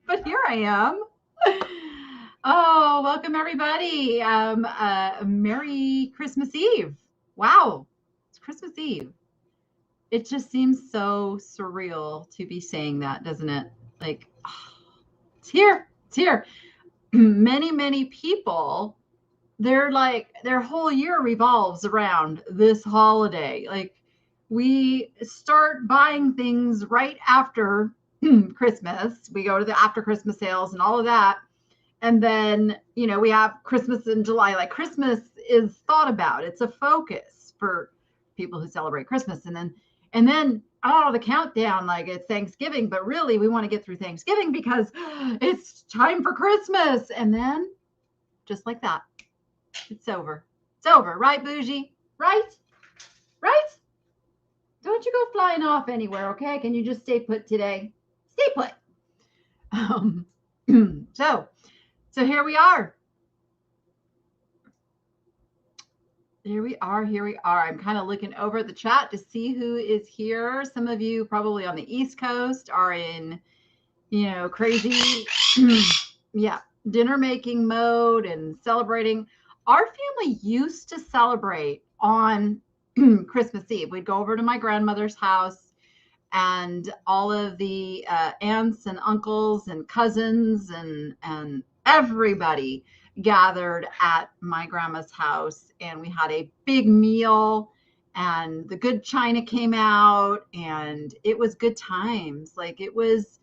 But here I am. Oh, welcome everybody. Merry Christmas Eve. Wow, it's Christmas Eve. It just seems so surreal to be saying that, doesn't it? Like, it's here. It's here. Many people, they're like, their whole year revolves around this holiday. Like, we start buying things right after Christmas. We go to the after Christmas sales and all of that. And then, we have Christmas in July. Like, Christmas is thought about. It's a focus for people who celebrate Christmas. And then oh, the countdown, like it's Thanksgiving, but really we want to get through Thanksgiving because it's time for Christmas. And then just like that, it's over. It's over, right, Bougie? Right? Right? Don't you go flying off anywhere, okay? Can you just stay put today? Stay put. Um, so so here we are. Here we are. I'm kind of looking over the chat to see who is here. Some of you probably on the East Coast are in, crazy, yeah, dinner making mode and celebrating. Our family used to celebrate on Christmas Eve. We'd go over to my grandmother's house, and all of the aunts and uncles and cousins and everybody gathered at my grandma's house, and we had a big meal, and the good china came out, and it was good times. Like, it was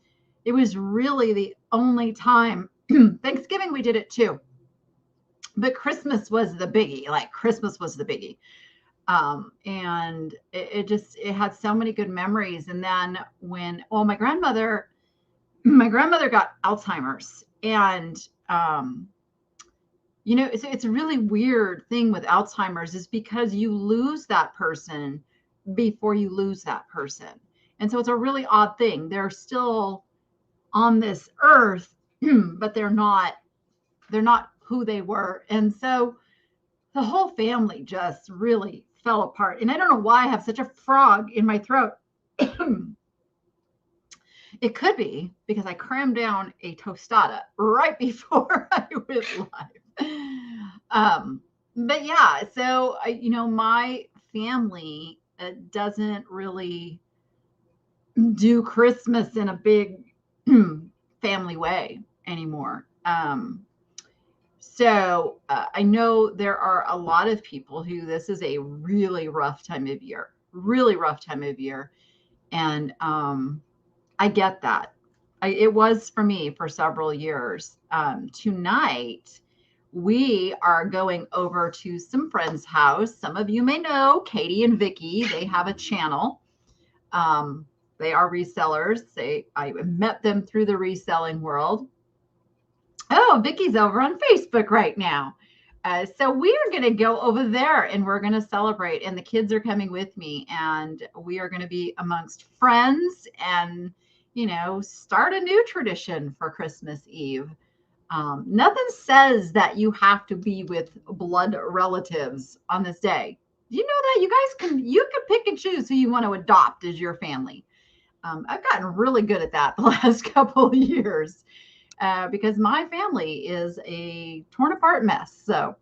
really the only time. Thanksgiving we did it too, but Christmas was the biggie. Like, Christmas was the biggie. And it had so many good memories. And then my grandmother got Alzheimer's, and it's a really weird thing with Alzheimer's, is because you lose that person before you lose that person. And so it's a really odd thing. They're still on this earth, but they're not who they were. And so the whole family just really fell apart. And I don't know why I have such a frog in my throat. It could be because I crammed down a tostada right before I went live. But yeah, so my family doesn't really do Christmas in a big family way anymore. So I know there are a lot of people who this is a really rough time of year, really rough time of year. And I get that. It was for me for several years. Tonight, we are going over to some friends' house. Some of you may know Katie and Vicky. They have a channel. They are resellers. I met them through the reselling world. Oh, Vicky's over on Facebook right now. So we are going to go over there, and we're going to celebrate. And the kids are coming with me, and we are going to be amongst friends and, start a new tradition for Christmas Eve. Nothing says that you have to be with blood relatives on this day. You know that you can pick and choose who you want to adopt as your family. I've gotten really good at that the last couple of years. Because my family is a torn apart mess. So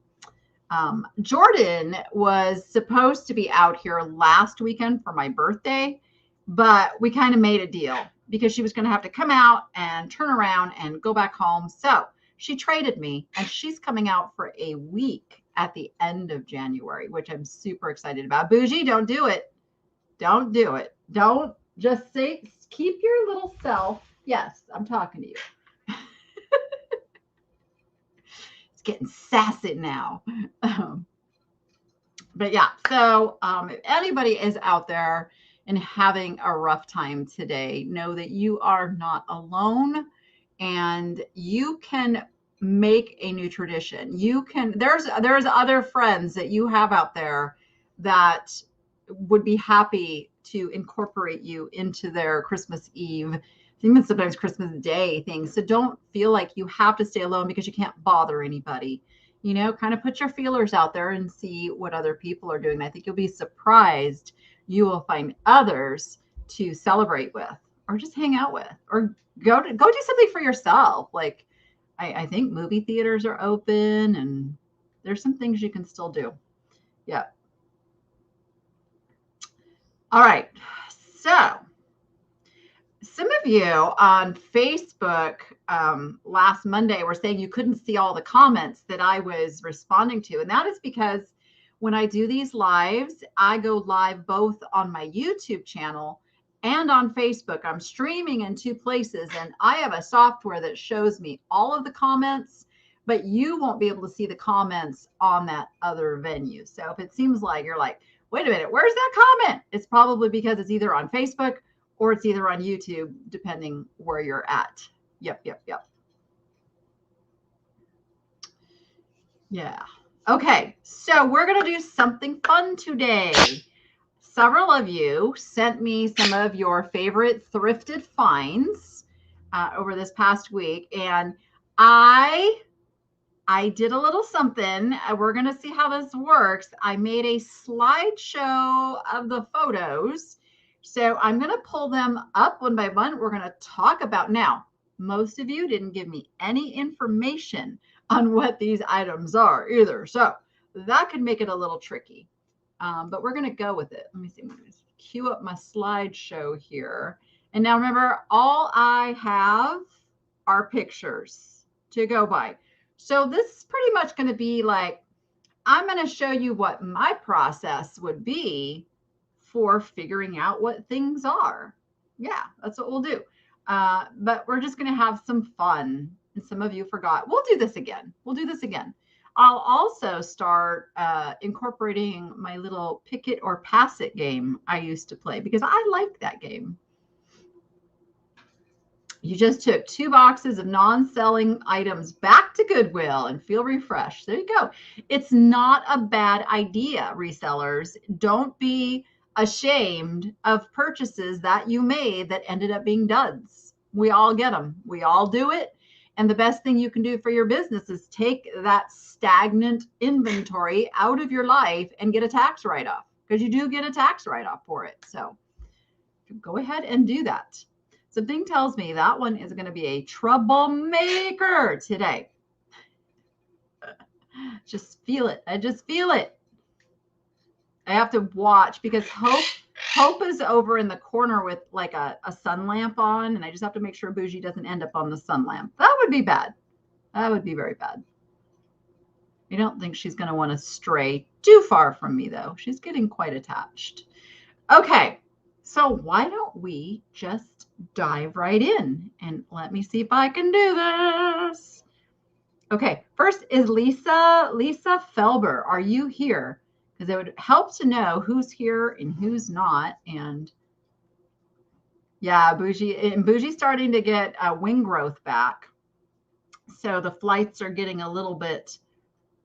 Jordan was supposed to be out here last weekend for my birthday, but we kind of made a deal because she was going to have to come out and turn around and go back home. So she traded me, and she's coming out for a week at the end of January, which I'm super excited about. Bougie, don't do it. Don't do it. Don't just say, keep your little self. Yes, I'm talking to you. Getting sassy now. But yeah, so if anybody is out there and having a rough time today, know that you are not alone, and you can make a new tradition. There's other friends that you have out there that would be happy to incorporate you into their Christmas Eve, even sometimes Christmas Day things. So don't feel like you have to stay alone because you can't bother anybody. Kind of put your feelers out there and see what other people are doing. I think you'll be surprised. You will find others to celebrate with or just hang out with, or go do something for yourself. Like I think movie theaters are open and there's some things you can still do. Yeah. All right. So some of you on Facebook last Monday were saying you couldn't see all the comments that I was responding to. And that is because when I do these lives, I go live both on my YouTube channel and on Facebook. I'm streaming in two places, and I have a software that shows me all of the comments, but you won't be able to see the comments on that other venue. So if it seems like you're like, wait a minute, where's that comment? It's probably because it's either on Facebook or it's either on YouTube, depending where you're at. Yep. Yeah. Okay, so we're going to do something fun today. Several of you sent me some of your favorite thrifted finds over this past week, and I did a little something. We're going to see how this works. I made a slideshow of the photos. So I'm going to pull them up one by one. We're going to talk about now. Most of you didn't give me any information on what these items are either. So that could make it a little tricky. But we're going to go with it. Let me see. I'm going to cue up my slideshow here. And now remember, all I have are pictures to go by. So this is pretty much going to be like, I'm going to show you what my process would be for figuring out what things are. Yeah, that's what we'll do. But we're just going to have some fun. And some of you forgot. We'll do this again. I'll also start incorporating my little pick it or pass it game I used to play because I like that game. You just took 2 boxes of non-selling items back to Goodwill and feel refreshed. There you go. It's not a bad idea, resellers. Don't be ashamed of purchases that you made that ended up being duds. We all get them. We all do it. And the best thing you can do for your business is take that stagnant inventory out of your life and get a tax write-off, because you do get a tax write-off for it. So go ahead and do that. Something tells me that one is going to be a troublemaker today. Just feel it. I just feel it. I have to watch because Hope is over in the corner with like a sun lamp on, and I just have to make sure Bougie doesn't end up on the sun lamp. That would be bad. That would be very bad. I don't think she's going to want to stray too far from me, though. She's getting quite attached. Okay, so why don't we just dive right in, and let me see if I can do this. Okay, first is Lisa Felber. Are you here? Because it would help to know who's here and who's not. And yeah, Bougie's starting to get wing growth back. So the flights are getting a little bit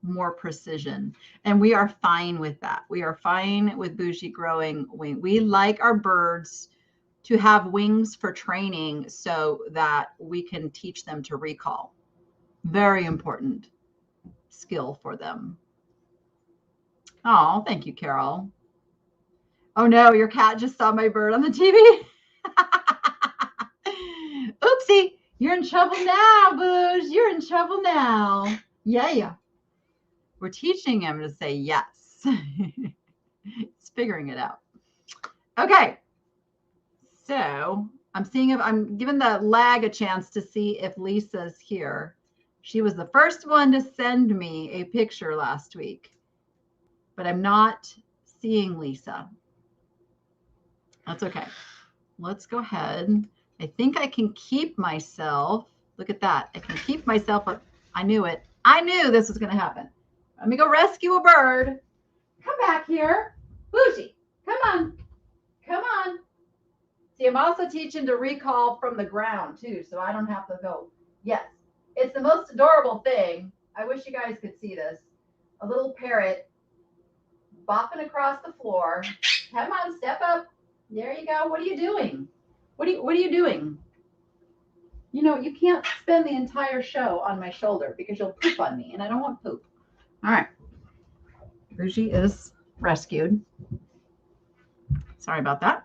more precision. And we are fine with that. We are fine with Bougie growing wing. We like our birds to have wings for training so that we can teach them to recall. Very important skill for them. Oh, thank you, Carol. Oh no, your cat just saw my bird on the TV. Oopsie, you're in trouble now, Booge. You're in trouble now. Yeah. We're teaching him to say yes. It's figuring it out. Okay. So I'm seeing if I'm giving the lag a chance to see if Lisa's here. She was the first one to send me a picture last week, but I'm not seeing Lisa. That's okay. Let's go ahead. I think I can keep myself. Look at that. I can keep myself up. I knew it. I knew this was going to happen. Let me go rescue a bird. Come back here. Bougie, come on. Come on. See, I'm also teaching to recall from the ground too, so I don't have to go. Yes, it's the most adorable thing. I wish you guys could see this. A little parrot bopping across the floor. Come on, step up. There you go. What are you doing? What are you doing? You know, you can't spend the entire show on my shoulder because you'll poop on me, and I don't want poop. All right. Bougie is rescued. Sorry about that.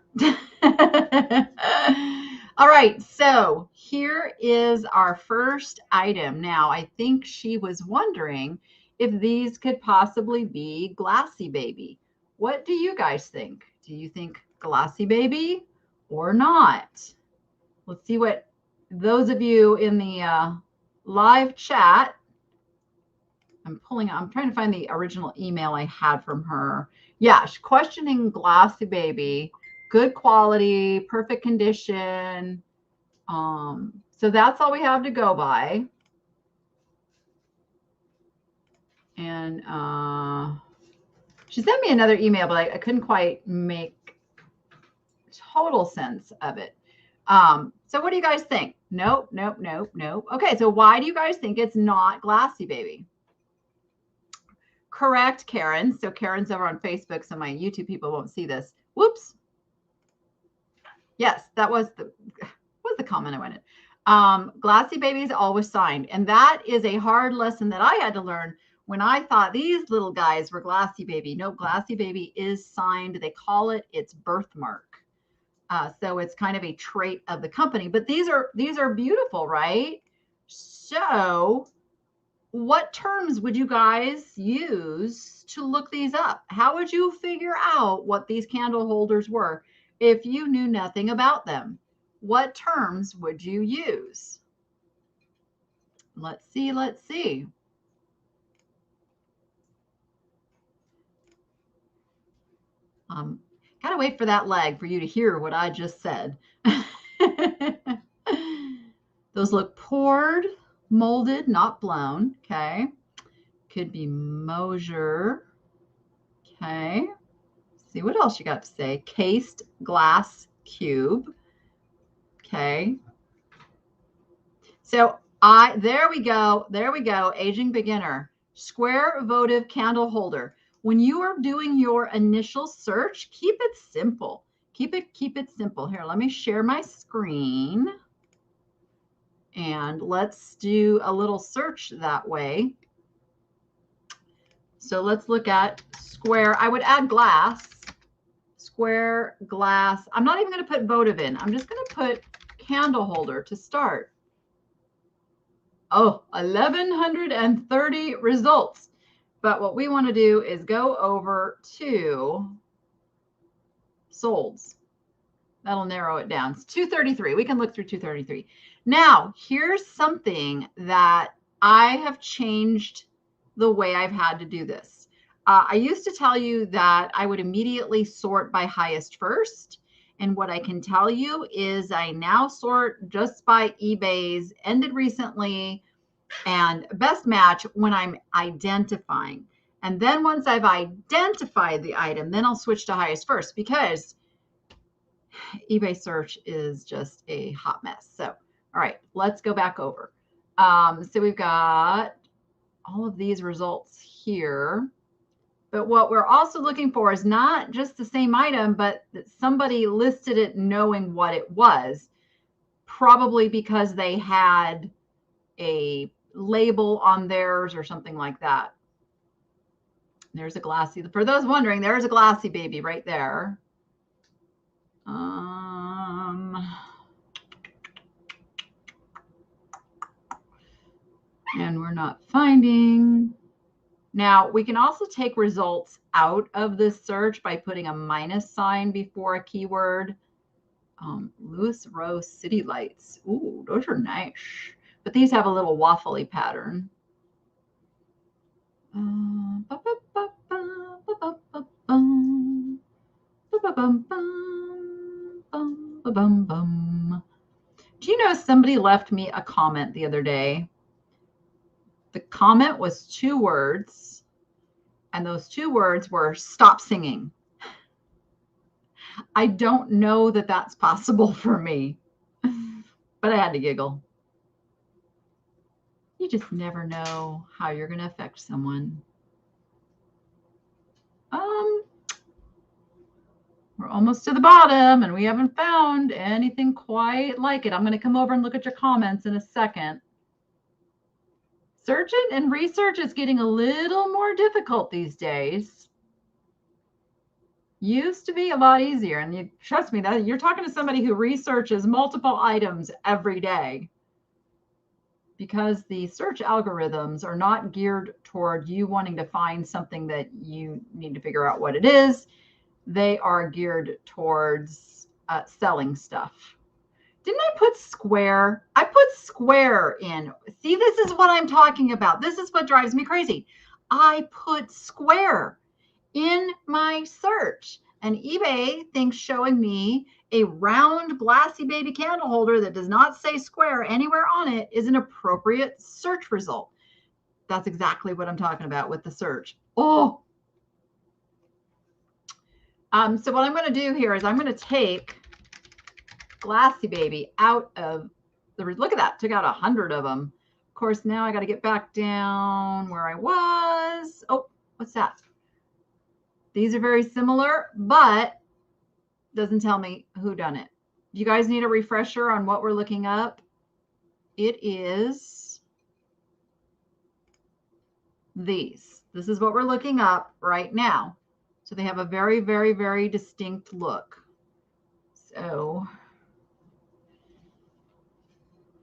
All right, so here is our first item. Now, I think she was wondering if these could possibly be Glassy Baby. What do you guys think? Do you think Glassy Baby or not? Let's see what those of you in the live chat. I'm trying to find the original email I had from her. Yeah, she's questioning Glassy Baby. Good quality, perfect condition. So that's all we have to go by. And she sent me another email, but I couldn't quite make total sense of it. So what do you guys think? Nope, nope, nope, nope. Okay, so why do you guys think it's not Glassy Baby? Correct, Karen. So Karen's over on Facebook, so my YouTube people won't see this. Whoops. Yes, that was the comment I wanted. Glassy Baby is always signed. And that is a hard lesson that I had to learn when I thought these little guys were Glassy Baby. No, Glassy Baby is signed. They call it its birthmark. So it's kind of a trait of the company. But these are beautiful, right? So what terms would you guys use to look these up? How would you figure out what these candle holders were if you knew nothing about them? What terms would you use? Let's see. Gotta wait for that lag for you to hear what I just said. Those look poured, molded, not blown. Okay. Could be Mosier. Okay. See what else you got to say. Cased glass cube. Okay. So there we go. Aging beginner. Square votive candle holder. When you are doing your initial search, keep it simple. Keep it simple. Here, let me share my screen. And let's do a little search that way. So let's look at square. I would add glass. Square glass. I'm not even going to put votive in. I'm just going to put candle holder to start. Oh, 1,130 results. But what we want to do is go over to solds. That'll narrow it down. It's 233. We can look through 233. Now, here's something that I have changed the way I've had to do this. I used to tell you that I would immediately sort by highest first. And what I can tell you is I now sort just by eBay's ended recently and best match when I'm identifying. And then once I've identified the item, then I'll switch to highest first because eBay search is just a hot mess. So, all right, let's go back over. So we've got all of these results here. But what we're also looking for is not just the same item, but that somebody listed it knowing what it was, probably because they had a label on theirs or something like that. There's a Glassy. For those wondering, there's a Glassy Baby right there. And we're not finding. Now, we can also take results out of this search by putting a minus sign before a keyword. Lewis Rose City Lights. Ooh, those are nice. But these have a little waffly pattern. Do you know somebody left me a comment the other day? The comment was 2 words, and those 2 words were stop singing. I don't know that that's possible for me, but I had to giggle. You just never know how you're going to affect someone. We're almost to the bottom, and we haven't found anything quite like it. I'm going to come over and look at your comments in a second. Searching and research is getting a little more difficult these days. Used to be a lot easier. And you trust me, that you're talking to somebody who researches multiple items every day, because the search algorithms are not geared toward you wanting to find something that you need to figure out what it is. They are geared towards selling stuff. Didn't I put square? I put square in. See, this is what I'm talking about. This is what drives me crazy. I put square in my search, and eBay thinks showing me a round glassy baby candle holder that does not say square anywhere on it is an appropriate search result. That's exactly what I'm talking about with the search. Oh, so what I'm going to do here is I'm going to take glassy baby out of the, look at that, took out 100 of them. Of course, now I got to get back down where I was. Oh, what's that? These are very similar, but doesn't tell me who done it. You guys need a refresher on what we're looking up? It is these. This is what we're looking up right now. So they have a very, very, very distinct look. So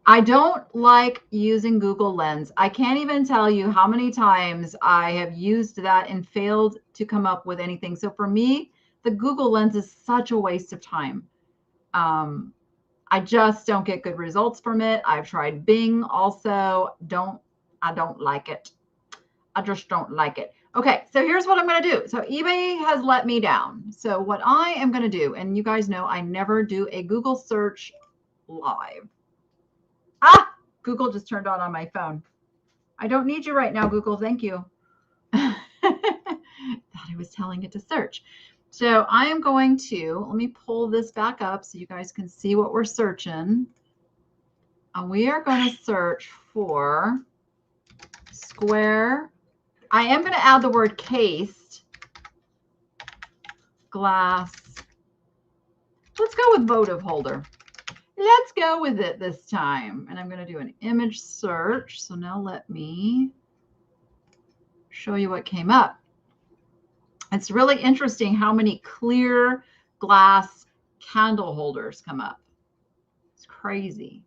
I don't like using Google Lens. I can't even tell you how many times I have used that and failed to come up with anything. So for me, the Google Lens is such a waste of time. I just don't get good results from it. I've tried Bing also. I don't like it. I just don't like it. Okay, so here's what I'm going to do. So eBay has let me down. So what I am going to do, and you guys know I never do a Google search live. Ah, Google just turned on my phone. I don't need you right now, Google. Thank you. Thought I was telling it to search. So I am going to, let me pull this back up so you guys can see what we're searching. And we are going to search for square. I am going to add the word cased glass. Let's go with votive holder. Let's go with it this time. And I'm going to do an image search. So now let me show you what came up. It's really interesting how many clear glass candle holders come up. It's crazy.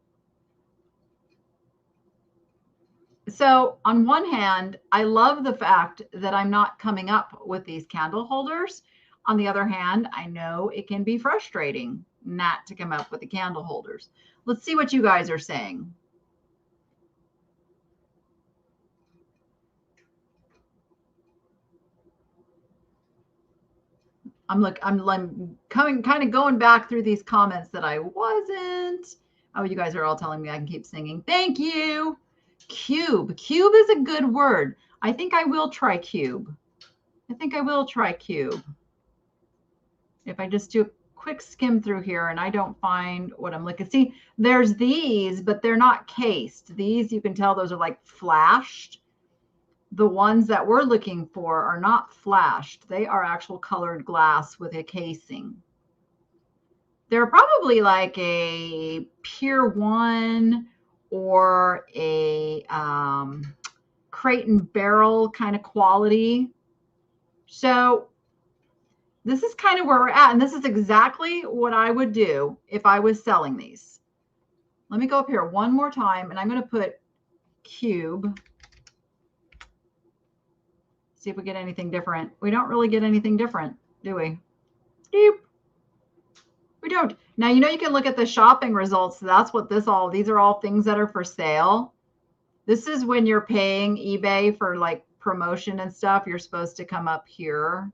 So on one hand, I love the fact that I'm not coming up with these candle holders. On the other hand, I know it can be frustrating not to come up with the candle holders. Let's see what you guys are saying. I'm kind of going back through these comments that I wasn't. Oh, you guys are all telling me I can keep singing. Thank you. Cube. Cube is a good word. I think I will try cube. I think I will try cube. If I just do a quick skim through here and I don't find what I'm looking, see, there's these, but they're not cased. These, you can tell those are like flashed. The ones that we're looking for are not flashed. They are actual colored glass with a casing. They're probably like a Pier 1 or a crate and barrel kind of quality. So this is kind of where we're at. And this is exactly what I would do if I was selling these. Let me go up here one more time and I'm going to put cube. See if we get anything different. We don't really get anything different, do we? Nope. We don't. Now, you know, you can look at the shopping results. That's what these are all things that are for sale. This is when you're paying eBay for like promotion and stuff. You're supposed to come up here.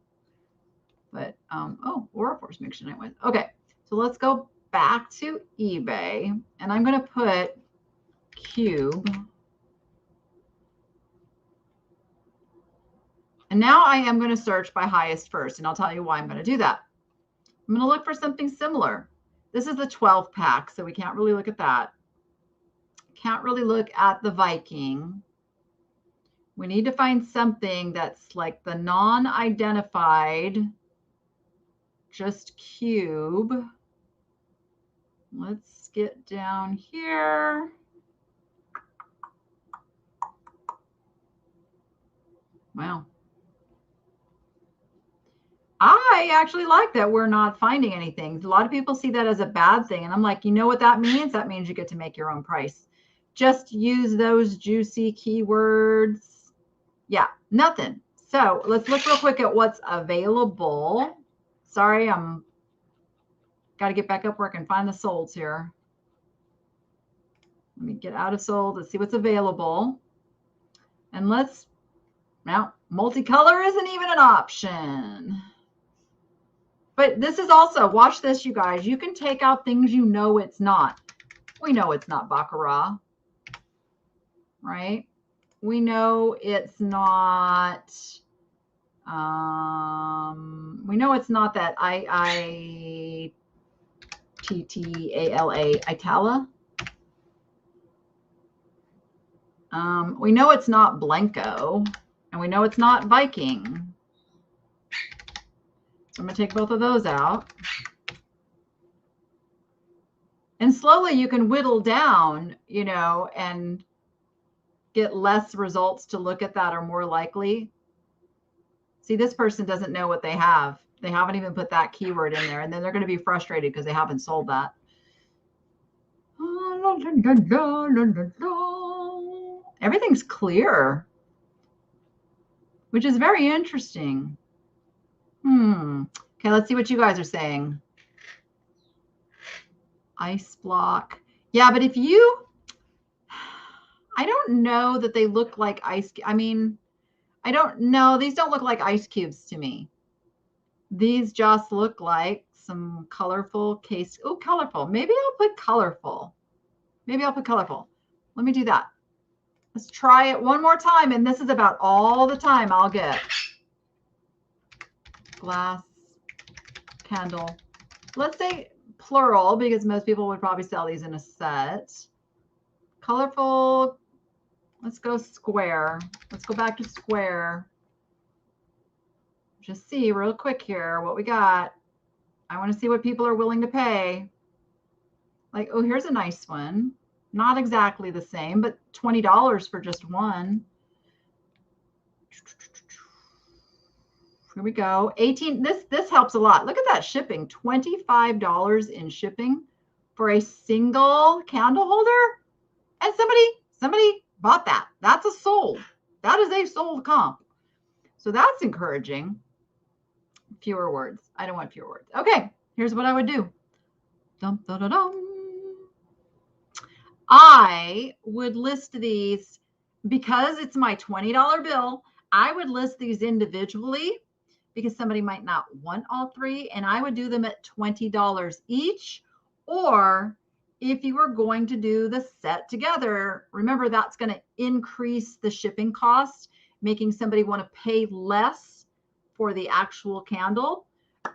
But, oh, Aura Force Mixture Night went. Okay, so let's go back to eBay. And I'm going to put cube. And now I am going to search by highest first. And I'll tell you why I'm going to do that. I'm going to look for something similar. This is the 12 pack, so we can't really look at that. Can't really look at the Viking. We need to find something that's like the non-identified, just cube. Let's get down here. Wow. I actually like that we're not finding anything. A lot of people see that as a bad thing. And I'm like, you know what that means? That means you get to make your own price. Just use those juicy keywords. Yeah, nothing. So let's look real quick at what's available. Sorry, I'm got to get back up where I can find the solds here. Let me get out of sold. Let's see what's available. And let's, now, multicolor isn't even an option. But this is also, watch this, you guys. You can take out things you know it's not. We know it's not Baccarat, right? We know it's not, we know it's not that IITTALA, Itala. We know it's not Blanco, and we know it's not Viking. So I'm going to take both of those out. And slowly you can whittle down, you know, and get less results to look at that are more likely. See, this person doesn't know what they have. They haven't even put that keyword in there, and then they're going to be frustrated because they haven't sold that. Everything's clear, which is very interesting. Okay, let's see what you guys are saying. Ice block. Yeah, but if you, I don't know that they look like ice. I mean, I don't know. These don't look like ice cubes to me. These just look like some colorful case. Oh, colorful. Maybe I'll put colorful. Maybe I'll put colorful. Let me do that. Let's try it one more time. And this is about all the time I'll get. Glass, candle. Let's say plural because most people would probably sell these in a set. Colorful. Let's go square. Let's go back to square. Just see real quick here what we got. I want to see what people are willing to pay. Like, oh, here's a nice one. Not exactly the same, but $20 for just one. Here we go. 18. This helps a lot. Look at that shipping. $25 in shipping for a single candle holder. And somebody bought that. That's a sold. That is a sold comp. So that's encouraging. Fewer words. I don't want fewer words. Okay, here's what I would do. Dum, da, da, dum. I would list these because it's my $20 bill. I would list these individually because somebody might not want all three, and I would do them at $20 each. Or if you were going to do the set together, remember that's going to increase the shipping cost, making somebody want to pay less for the actual candle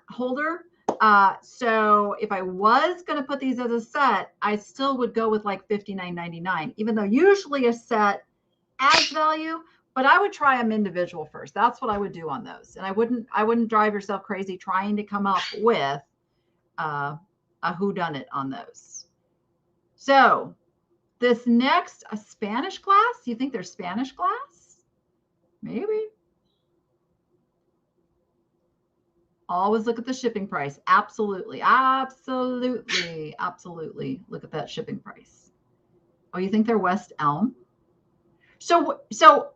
holder. So if I was going to put these as a set, I still would go with like $59.99, even though usually a set adds value, but I would try them individual first. That's what I would do on those. And I wouldn't drive yourself crazy trying to come up with a whodunit on those. So this next, a Spanish glass. You think there's Spanish glass? Maybe. Always look at the shipping price. Absolutely. Absolutely. Absolutely. Look at that shipping price. Oh, you think they're West Elm? So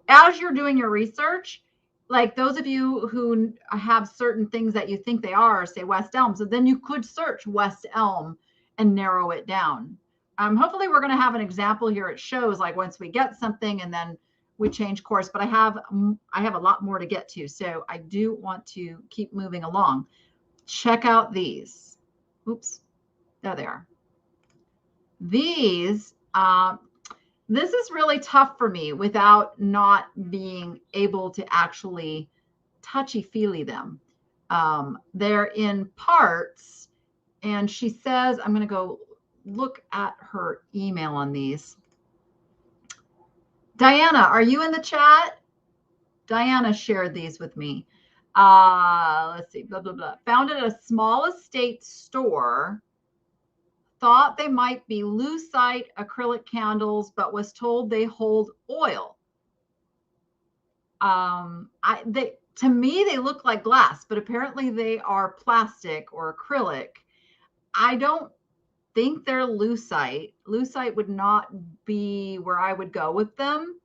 as you're doing your research, like those of you who have certain things that you think they are, say West Elm, so then you could search West Elm and narrow it down. Hopefully we're going to have an example here. It shows like once we get something and then we change course, but I have a lot more to get to. So I do want to keep moving along. Check out these. Oops, there they are. These, this is really tough for me without not being able to actually touchy-feely them. They're in parts, and she says, I'm going to go look at her email on these. Diana, are you in the chat? Diana shared these with me. Let's see, blah, blah, blah. Found at a small estate store. Thought they might be lucite acrylic candles, but was told they hold oil. to me, they look like glass, but apparently they are plastic or acrylic. I don't think they're lucite. Lucite would not be where I would go with them.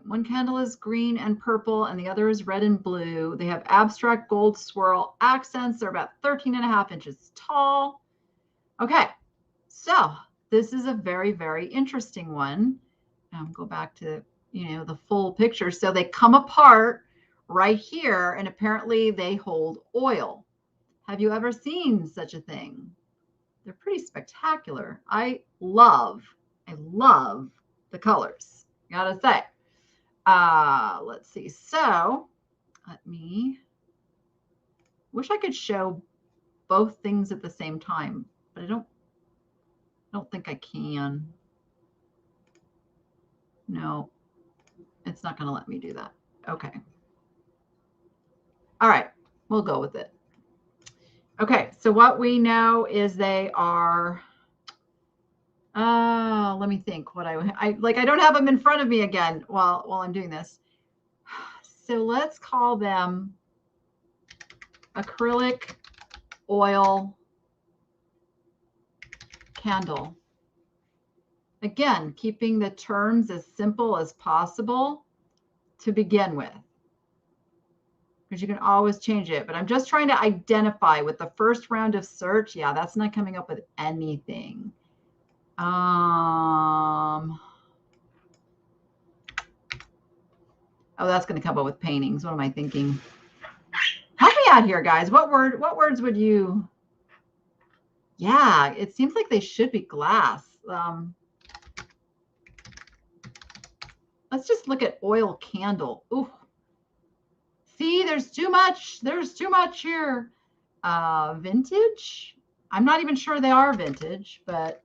One candle is green and purple, and the other is red and blue. They have abstract gold swirl accents. They're about 13.5 inches tall. Okay, so this is a very, very interesting one. Go back to, the full picture. So they come apart right here, and apparently they hold oil. Have you ever seen such a thing? They're pretty spectacular. I love the colors, gotta say. Let's see. So wish I could show both things at the same time, but I don't think I can. No, it's not going to let me do that. Okay. All right. We'll go with it. Okay. So what we know is they are, let me think what I don't have them in front of me again while I'm doing this. So let's call them acrylic oil candle. Again, keeping the terms as simple as possible to begin with, because you can always change it. But I'm just trying to identify with the first round of search. Yeah, that's not coming up with anything. Oh, that's going to come up with paintings. What am I thinking? Help me out here, guys. What words would you? Yeah, it seems like they should be glass. Let's just look at oil candle. Ooh. See, there's too much. There's too much here. Vintage. I'm not even sure they are vintage, but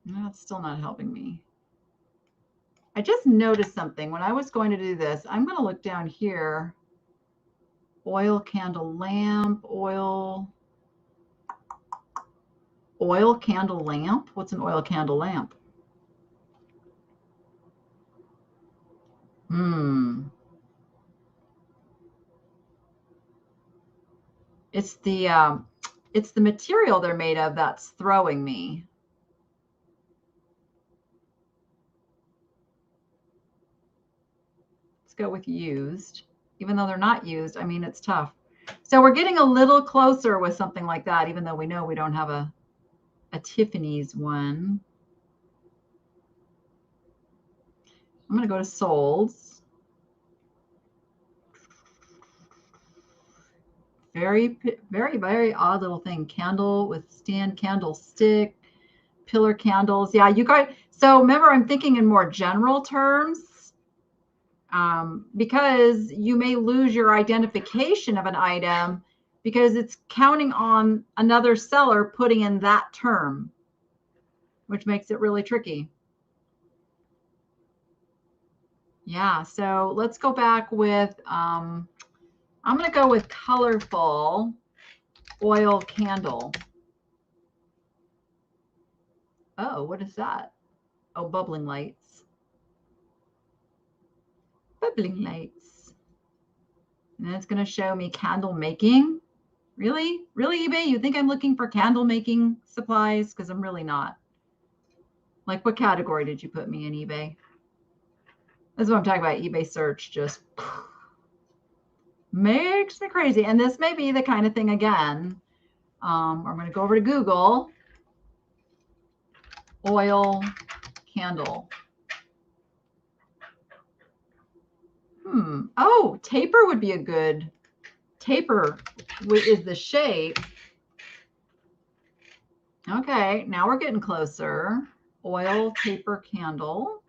no, it's still not helping me. I just noticed something when I was going to do this. I'm going to look down here. Oil candle lamp, oil candle lamp. What's an oil candle lamp? It's the material they're made of that's throwing me. Let's go with used. Even though they're not used, I mean, it's tough. So we're getting a little closer with something like that, even though we know we don't have a Tiffany's one. I'm going to go to Solds. Very, very, very odd little thing. Candle with stand, candlestick, pillar candles. Yeah, you guys. So remember, I'm thinking in more general terms, because you may lose your identification of an item because it's counting on another seller putting in that term, which makes it really tricky. Yeah, so let's go back with, I'm going to go with colorful oil candle. Oh, what is that? Oh, bubbling lights. Bubbling lights. And then it's going to show me candle making. Really? Really, eBay? You think I'm looking for candle making supplies? Because I'm really not. Like, what category did you put me in, eBay? That's what I'm talking about. eBay search just makes me crazy. And this may be the kind of thing again. I'm going to go over to Google. Oil candle. Oh, taper would be a good. Taper is the shape. Okay, now we're getting closer. Oil taper candle.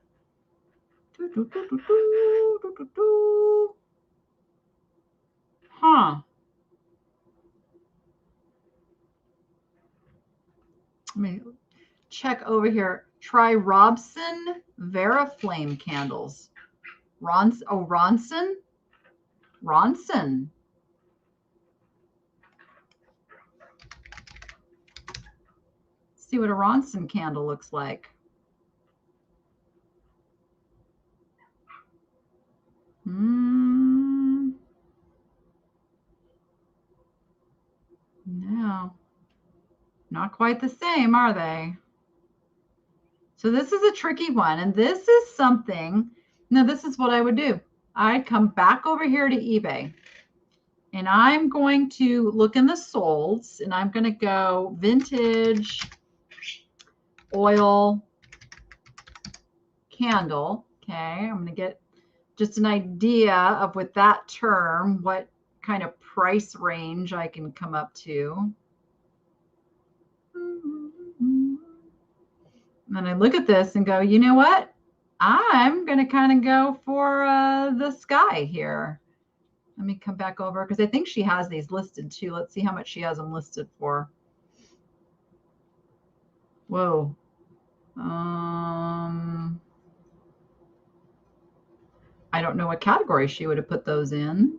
Huh. Let me check over here. Try Robson Veriflame candles. Ronson? Ronson. see what a Ronson candle looks like. No, not quite the same, are they? So this is a tricky one. And this is something, now this is what I would do. I'd come back over here to eBay and I'm going to look in the solds and I'm going to go vintage oil candle. Okay. I'm going to get just an idea of with that term, what kind of price range I can come up to. And then I look at this and go, you know what? I'm going to kind of go for the sky here. Let me come back over because I think she has these listed too. Let's see how much she has them listed for. Whoa. I don't know what category she would have put those in.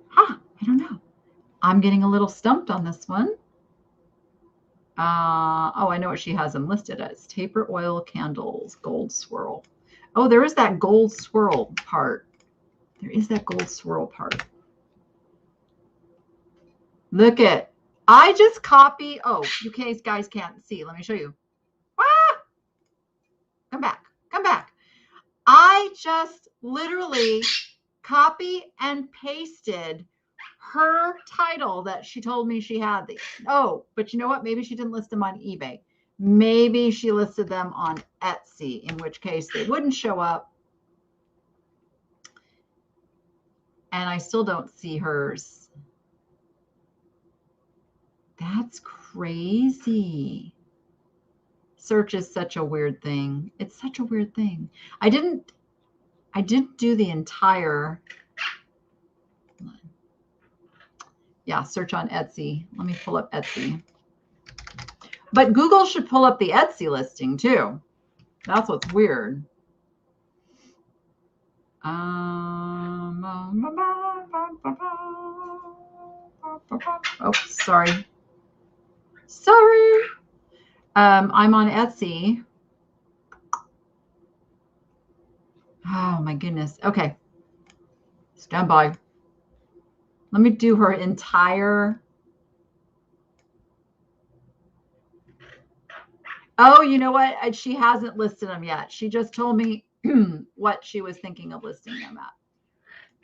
Huh, I don't know. I'm getting a little stumped on this one. Oh, I know what she has them listed as. Taper oil candles, gold swirl. Oh, there is that gold swirl part. There is that gold swirl part. Look at, I just copy. Oh, you guys can't see. Let me show you. Ah! Come back. Come back. I just literally copy and pasted her title that she told me she had these. Oh, but you know what? Maybe she didn't list them on eBay. Maybe she listed them on Etsy, in which case they wouldn't show up. And I still don't see hers. That's crazy. Search is such a weird thing. It's such a weird thing. I didn't do the entire. Yeah, search on Etsy. Let me pull up Etsy. But Google should pull up the Etsy listing too. That's what's weird. Oh, sorry. Sorry. I'm on Etsy. Oh my goodness. Okay. Stand by. Let me do her entire. Oh, you know what? She hasn't listed them yet. She just told me what she was thinking of listing them at.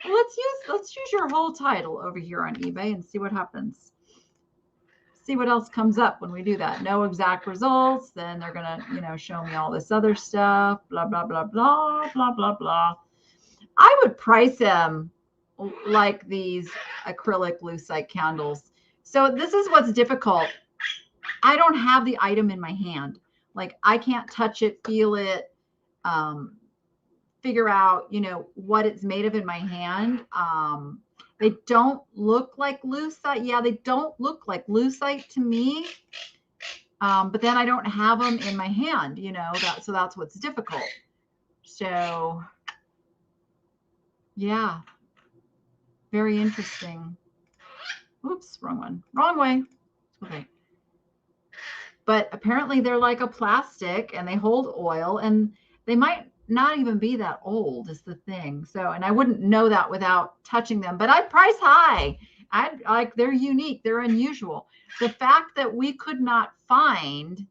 Well, let's use your whole title over here on eBay and see what happens. See what else comes up when we do that. No exact results. Then they're gonna, show me all this other stuff. Blah blah blah blah blah blah blah. I would price them like these acrylic lucite candles. So this is what's difficult. I don't have the item in my hand. Like I can't touch it, feel it, figure out, what it's made of in my hand. They don't look like lucite. Yeah, they don't look like lucite to me. But then I don't have them in my hand, so that's what's difficult. So yeah, very interesting. Oops, wrong one. Wrong way. Okay. But apparently they're like a plastic and they hold oil and they might not even be that old is the thing. So, and I wouldn't know that without touching them, but I'd price high. I'd like, they're unique. They're unusual. The fact that we could not find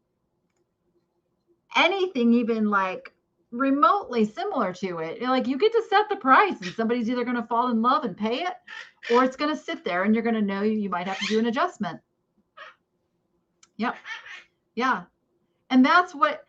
anything even like remotely similar to it, like you get to set the price and somebody's either going to fall in love and pay it, or it's going to sit there and you're going to know you might have to do an adjustment. Yep. Yeah. And that's what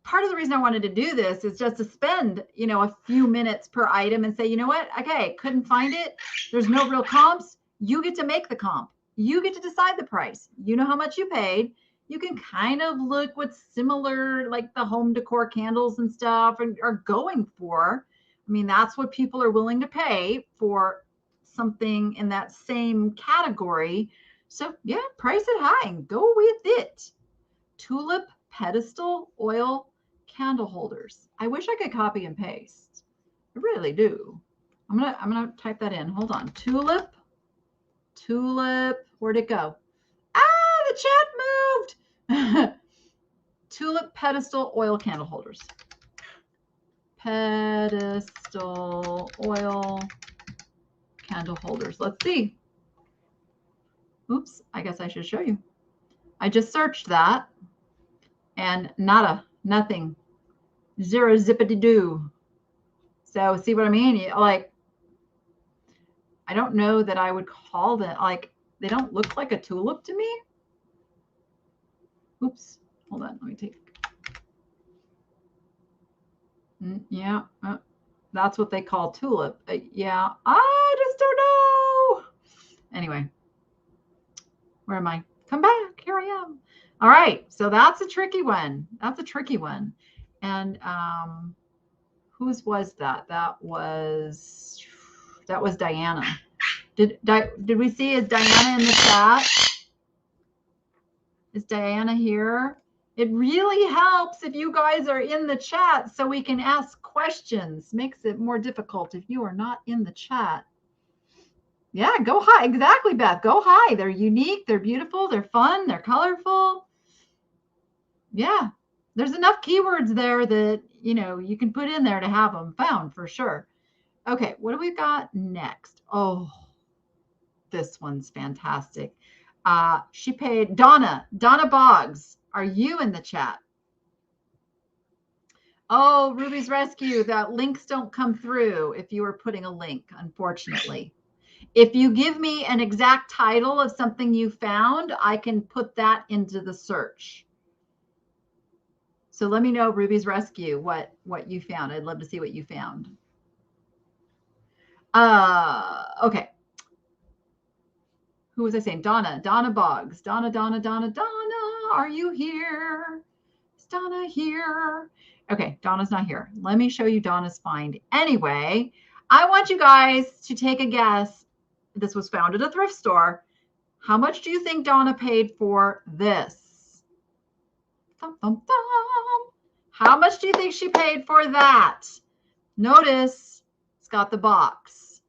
part of the reason I wanted to do this is just to spend, a few minutes per item and say, you know what? Okay, couldn't find it. There's no real comps. You get to make the comp. You get to decide the price. You know how much you paid. You can kind of look what's similar, like the home decor candles and stuff and are going for. I mean, that's what people are willing to pay for something in that same category. So yeah, price it high and go with it. Tulip pedestal oil candle holders. I wish I could copy and paste. I really do. I'm gonna type that in. Hold on. Tulip. Where'd it go? the chat moved. Tulip pedestal oil candle holders. Pedestal oil candle holders. Let's see. Oops, I guess I should show you. I just searched that and nada, nothing, zero zippity doo. So see what I mean? Like, I don't know that I would call them, like, they don't look like a tulip to me. Oops, hold on, let me take. Yeah, that's what they call tulip. Yeah, I just don't know. Anyway, where am I? Come back, here I am. All right, so that's a tricky one. That's a tricky one. And whose was that? That was Diana. Did we see, is Diana in the chat? Is Diana here? It really helps if you guys are in the chat so we can ask questions. Makes it more difficult if you are not in the chat. Yeah, go high. Exactly, Beth. Go high. They're unique. They're beautiful. They're fun. They're colorful. Yeah, there's enough keywords there that, you know, you can put in there to have them found for sure. Okay, what do we got next? Oh, this one's fantastic. She paid Donna Boggs. Are you in the chat? Oh, Ruby's Rescue. That links don't come through if you are putting a link, unfortunately. If you give me an exact title of something you found, I can put that into the search. So let me know, Ruby's Rescue, what you found. I'd love to see what you found. Okay. Who was I saying? Donna Boggs. Donna, are you here? Is Donna here? Okay, Donna's not here. Let me show you Donna's find. Anyway, I want you guys to take a guess. This was found at a thrift store. How much do you think Donna paid for this? Thump, thump, thump. How much do you think she paid for that? Notice it's got the box.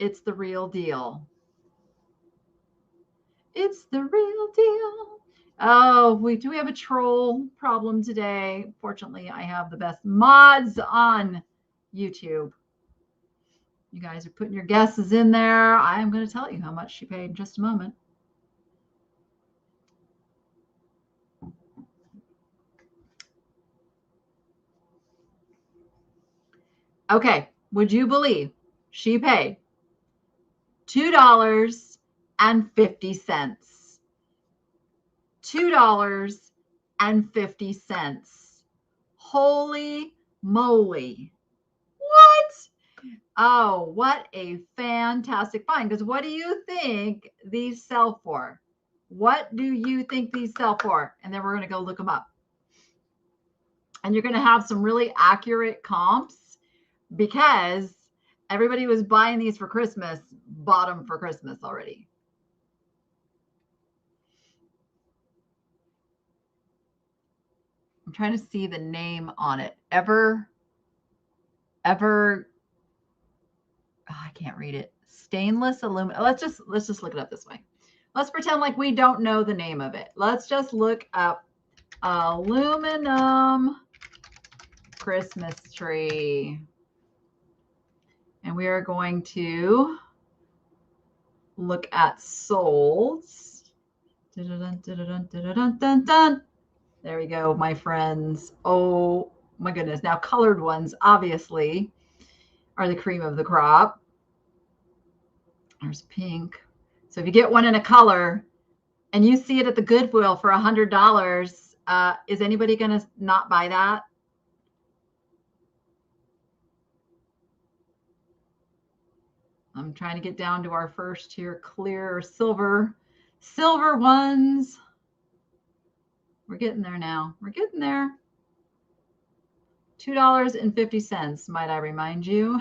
It's the real deal. It's the real deal. Oh, we have a troll problem today. Fortunately, I have the best mods on YouTube. You guys are putting your guesses in there. I'm going to tell you how much she paid in just a moment. Okay, would you believe she paid $2.50? $2.50. Holy moly. What? Oh, what a fantastic find. Because what do you think these sell for? What do you think these sell for? And then we're going to go look them up. And you're going to have some really accurate comps because everybody who was buying these for Christmas bought them for Christmas already. I'm trying to see the name on it. I can't read it. Stainless aluminum. Let's just look it up this way. Let's pretend like we don't know the name of it. Let's just look up aluminum Christmas tree. And we are going to look at solds. There we go, my friends. Oh my goodness. Now colored ones obviously are the cream of the crop. There's pink. So if you get one in a color and you see it at the Goodwill for $100, is anybody going to not buy that? I'm trying to get down to our first here, clear silver ones. We're getting there now. We're getting there. $2.50, might I remind you.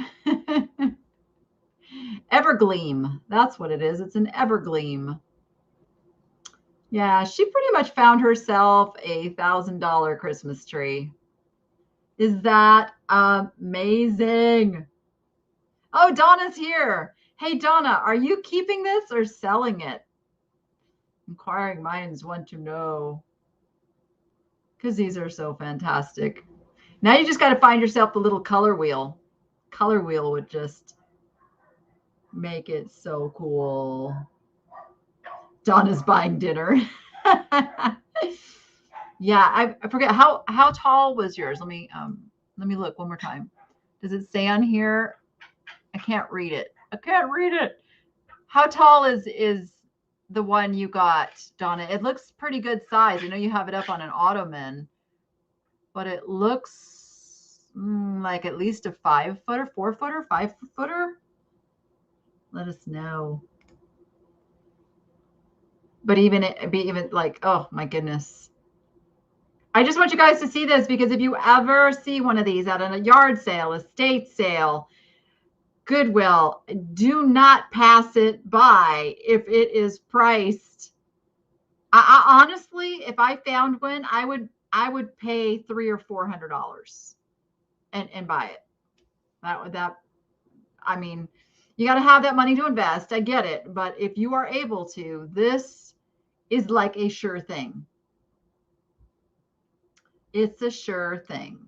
Evergleam. That's what it is. It's an Evergleam. Yeah, she pretty much found herself a $1,000 Christmas tree. Is that amazing? Oh, Donna's here. Hey, Donna, are you keeping this or selling it? Inquiring minds want to know. Because these are so fantastic. Now you just got to find yourself the little color wheel. Color wheel would just make it so cool. Donna's buying dinner. Yeah, I forget how tall was yours. Let me look one more time. Does it say on here? I can't read it. I can't read it. How tall is the one you got, Donna? It looks pretty good size. I know you have it up on an ottoman, but it looks like at least a 5-footer, 4-footer, 5-footer. Let us know. But even like, oh my goodness. I just want you guys to see this, because if you ever see one of these at a yard sale, estate sale, Goodwill, do not pass it by if it is priced. I honestly, if I found one, I would pay $300 or $400 and buy it. I mean, you got to have that money to invest. I get it, but if you are able to, this is like a sure thing. It's a sure thing.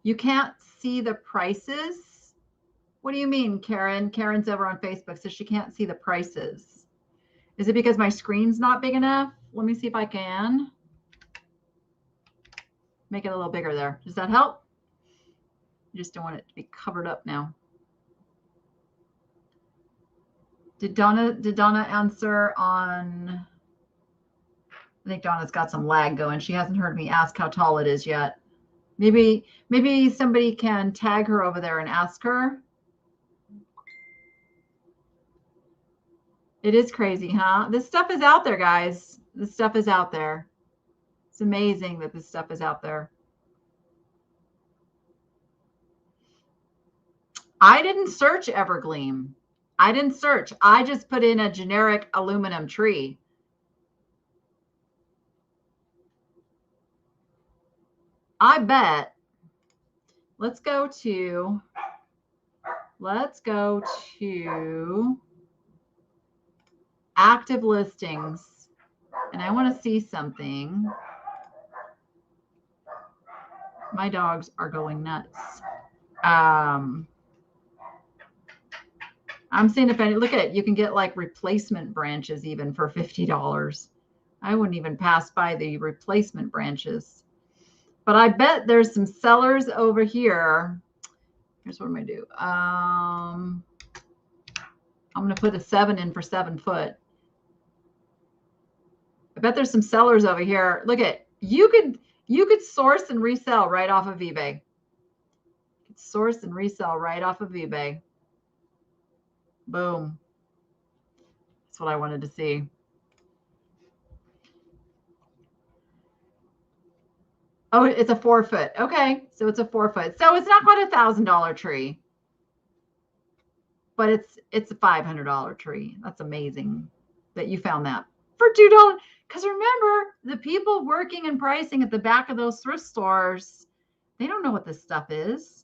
You can't see the prices. What do you mean, Karen? Karen's over on Facebook, so she can't see the prices. Is it because my screen's not big enough? Let me see if I can make it a little bigger there. Does that help? You just don't want it to be covered up now. Did Donna answer on? I think Donna's got some lag going. She hasn't heard me ask how tall it is yet. Maybe somebody can tag her over there and ask her. It is crazy, huh? This stuff is out there, guys. This stuff is out there. It's amazing that this stuff is out there. I didn't search Evergleam. I didn't search. I just put in a generic aluminum tree. I bet. Let's go to active listings, and I want to see something. My dogs are going nuts. I'm seeing if any, look at it, you can get like replacement branches even for $50. I wouldn't even pass by the replacement branches. But I bet there's some sellers over here. Here's what I'm going to do. I'm going to put a 7 in for 7 foot. I bet there's some sellers over here. Look at, you could source and resell right off of eBay. You could source and resell right off of eBay. Boom. That's what I wanted to see. Oh, it's a 4 foot. Okay. So it's a 4 foot. So it's not quite $1,000 tree, but it's a $500 tree. That's amazing that you found that for $2. Because remember, the people working and pricing at the back of those thrift stores, they don't know what this stuff is.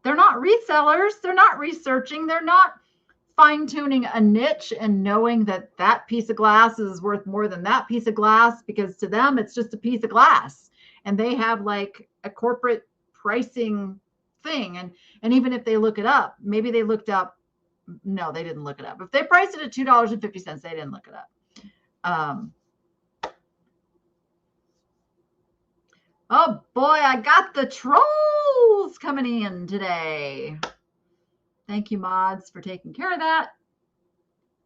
They're not resellers. They're not researching. They're not fine-tuning a niche and knowing that that piece of glass is worth more than that piece of glass, because to them, it's just a piece of glass. And they have like a corporate pricing thing. And even if they look it up, maybe they looked up, no, they didn't look it up. If they priced it at $2.50, they didn't look it up. Oh boy, I got the trolls coming in today. Thank you, mods, for taking care of that.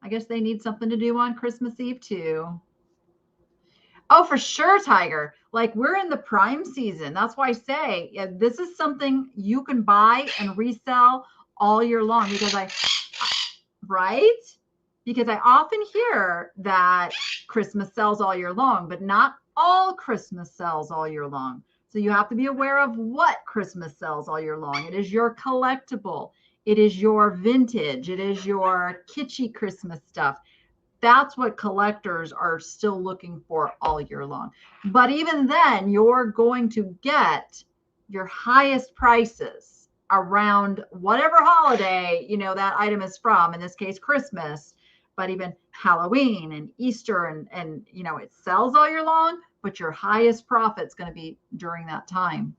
I guess they need something to do on Christmas Eve too. Oh, for sure, Tiger. Like, we're in the prime season. That's why I say, yeah, this is something you can buy and resell all year long, because right? Because I often hear that Christmas sells all year long, but not all Christmas sells all year long. So you have to be aware of what Christmas sells all year long. It is your collectible. It is your vintage. It is your kitschy Christmas stuff. That's what collectors are still looking for all year long. But even then, you're going to get your highest prices around whatever holiday, that item is from, in this case, Christmas. but even Halloween and Easter and you know, it sells all year long, but your highest profit's going to be during that time.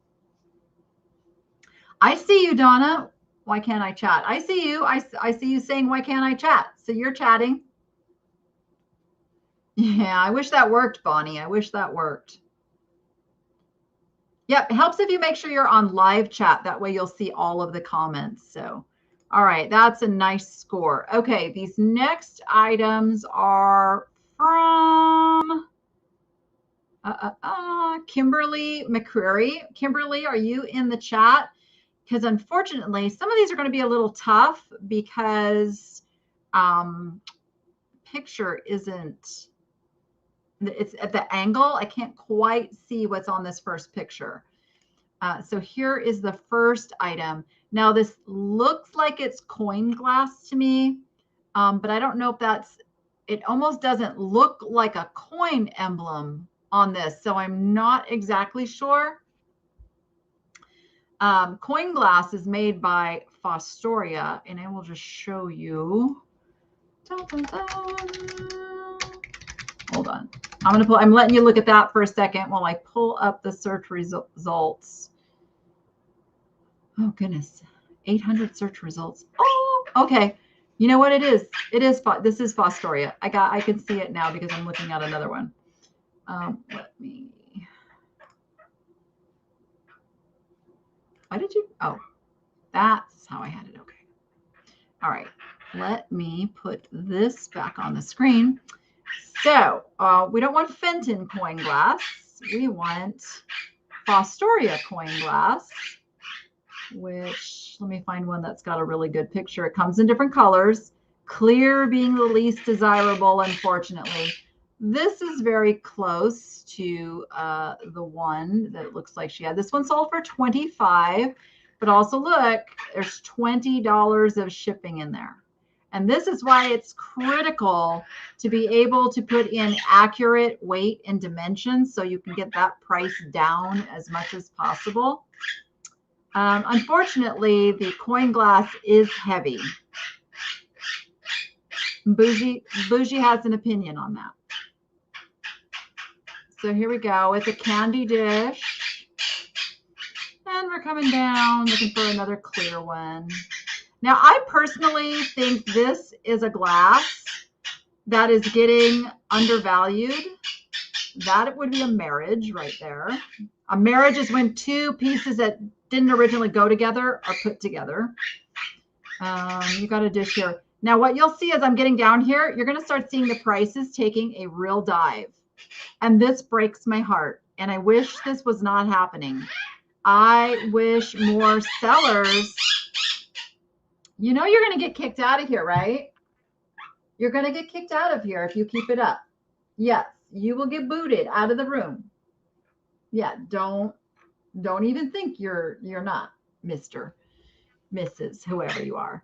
I see you, Donna. Why can't I chat? I see you. I see you saying, why can't I chat? So you're chatting. Yeah, I wish that worked, Bonnie. I wish that worked. Yep, it helps if you make sure you're on live chat. That way you'll see all of the comments. So, all right, that's a nice score. Okay, these next items are from Kimberly McCreary. Kimberly, are you in the chat? Because unfortunately, some of these are going to be a little tough because picture isn't, it's at the angle. I can't quite see what's on this first picture. So here is the first item. Now this looks like it's coin glass to me, but I don't know if that's, it almost doesn't look like a coin emblem on this. So I'm not exactly sure. Coin glass is made by Fostoria, and I will just show you. Dun, dun, dun. Hold on. I'm letting you look at that for a second while I pull up the search results. Oh goodness, 800 search results. Oh, okay. You know what it is? This is Fostoria. I can see it now because I'm looking at another one. Let me. Why did you? Oh, that's how I had it. Okay. All right. Let me put this back on the screen. So we don't want Fenton coin glass. We want Fostoria coin glass, which, let me find one that's got a really good picture. It comes in different colors, clear being the least desirable, unfortunately. This is very close to the one that looks like she had. This one sold for $25, but also look, there's $20 of shipping in there. And this is why it's critical to be able to put in accurate weight and dimensions so you can get that price down as much as possible. Unfortunately, the coin glass is heavy. Bougie has an opinion on that. So here we go. It's a candy dish. And we're coming down, looking for another clear one. Now, I personally think this is a glass that is getting undervalued. That would be a marriage right there. A marriage is when two pieces that didn't originally go together are put together. You got a dish here. Now, what you'll see as I'm getting down here, you're going to start seeing the prices taking a real dive. And this breaks my heart. And I wish this was not happening. I wish more sellers, you know, you're going to get kicked out of here, right? You're going to get kicked out of here if you keep it up. Yes, you will get booted out of the room. Yeah, don't even think you're not Mr., Mrs., whoever you are.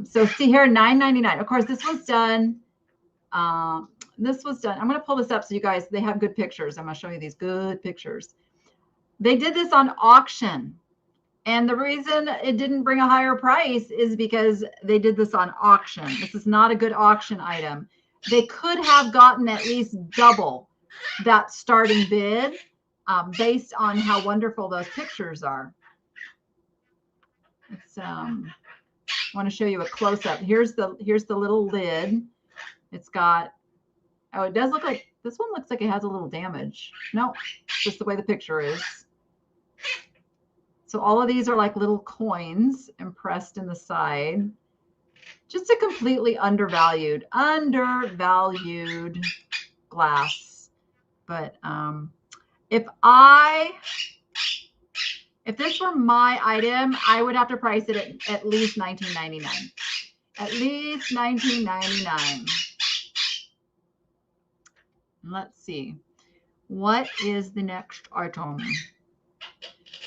So see here, $9.99. Of course, this one's done. This was done. I'm going to pull this up so you guys, they have good pictures. I'm going to show you these good pictures. They did this on auction. And the reason it didn't bring a higher price is because they did this on auction. This is not a good auction item. They could have gotten at least double that starting bid based on how wonderful those pictures are. It's, I want to show you a close-up. Here's the little lid. It's got, oh, it does look like, this one looks like it has a little damage. No, just the way the picture is. So all of these are like little coins impressed in the side. Just a completely undervalued glass. But if this were my item, I would have to price it at least $19.99. At least $19.99. Let's see. What is the next item?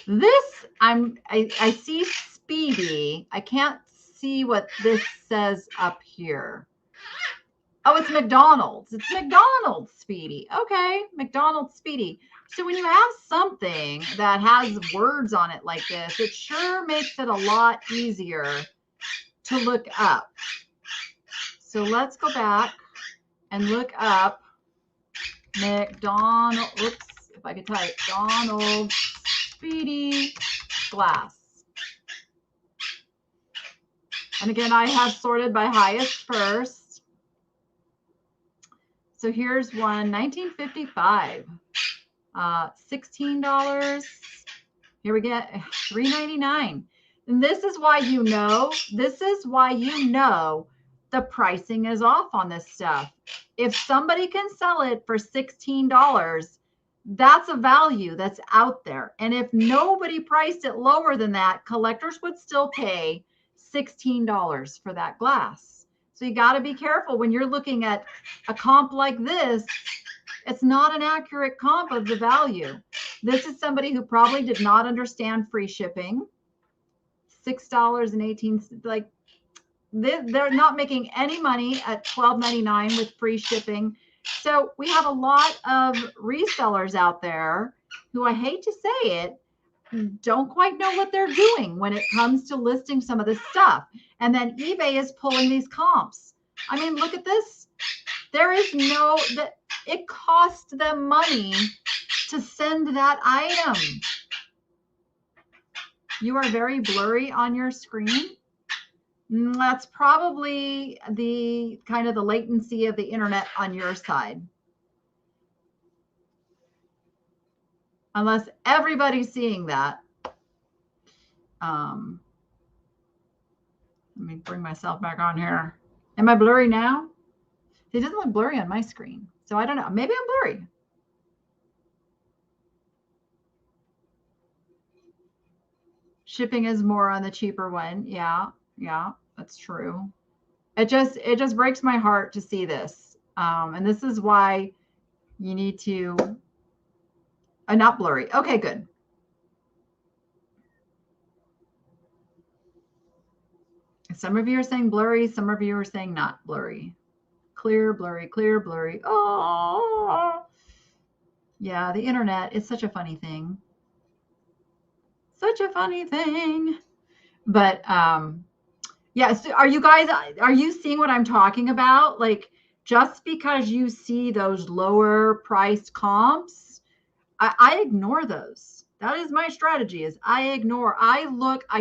This, I see Speedy. I can't see what this says up here. Oh, it's McDonald's. It's McDonald's Speedy. Okay, McDonald's Speedy. So when you have something that has words on it like this, it sure makes it a lot easier to look up. So let's go back and look up McDonald. Oops, if I could type Donald Speedy glass. And again, I have sorted by highest first. So here's one, 1955, $16. Here we get $3.99. And this is why you know the pricing is off on this stuff. If somebody can sell it for $16, that's a value that's out there. And if nobody priced it lower than that, collectors would still pay $16 for that glass. So you got to be careful when you're looking at a comp like this. It's not an accurate comp of the value. This is somebody who probably did not understand free shipping. $6.18, like they're not making any money at $12.99 with free shipping. So we have a lot of resellers out there who, I hate to say it, don't quite know what they're doing when it comes to listing some of this stuff. And then eBay is pulling these comps. I mean, look at this. There is no, that it costs them money to send that item. You are very blurry on your screen. That's probably the kind of the latency of the internet on your side. Unless everybody's seeing that. Let me bring myself back on here. Am I blurry now? It doesn't look blurry on my screen. So I don't know. Maybe I'm blurry. Shipping is more on the cheaper one. Yeah, that's true. It just breaks my heart to see this. And this is why you need to, not blurry. Okay, good. Some of you are saying blurry. Some of you are saying not blurry. Clear, blurry, clear, blurry. Oh, yeah, the internet is such a funny thing. Such a funny thing. But yeah, so are you seeing what I'm talking about? Like, just because you see those lower priced comps, I ignore those. That is my strategy, is I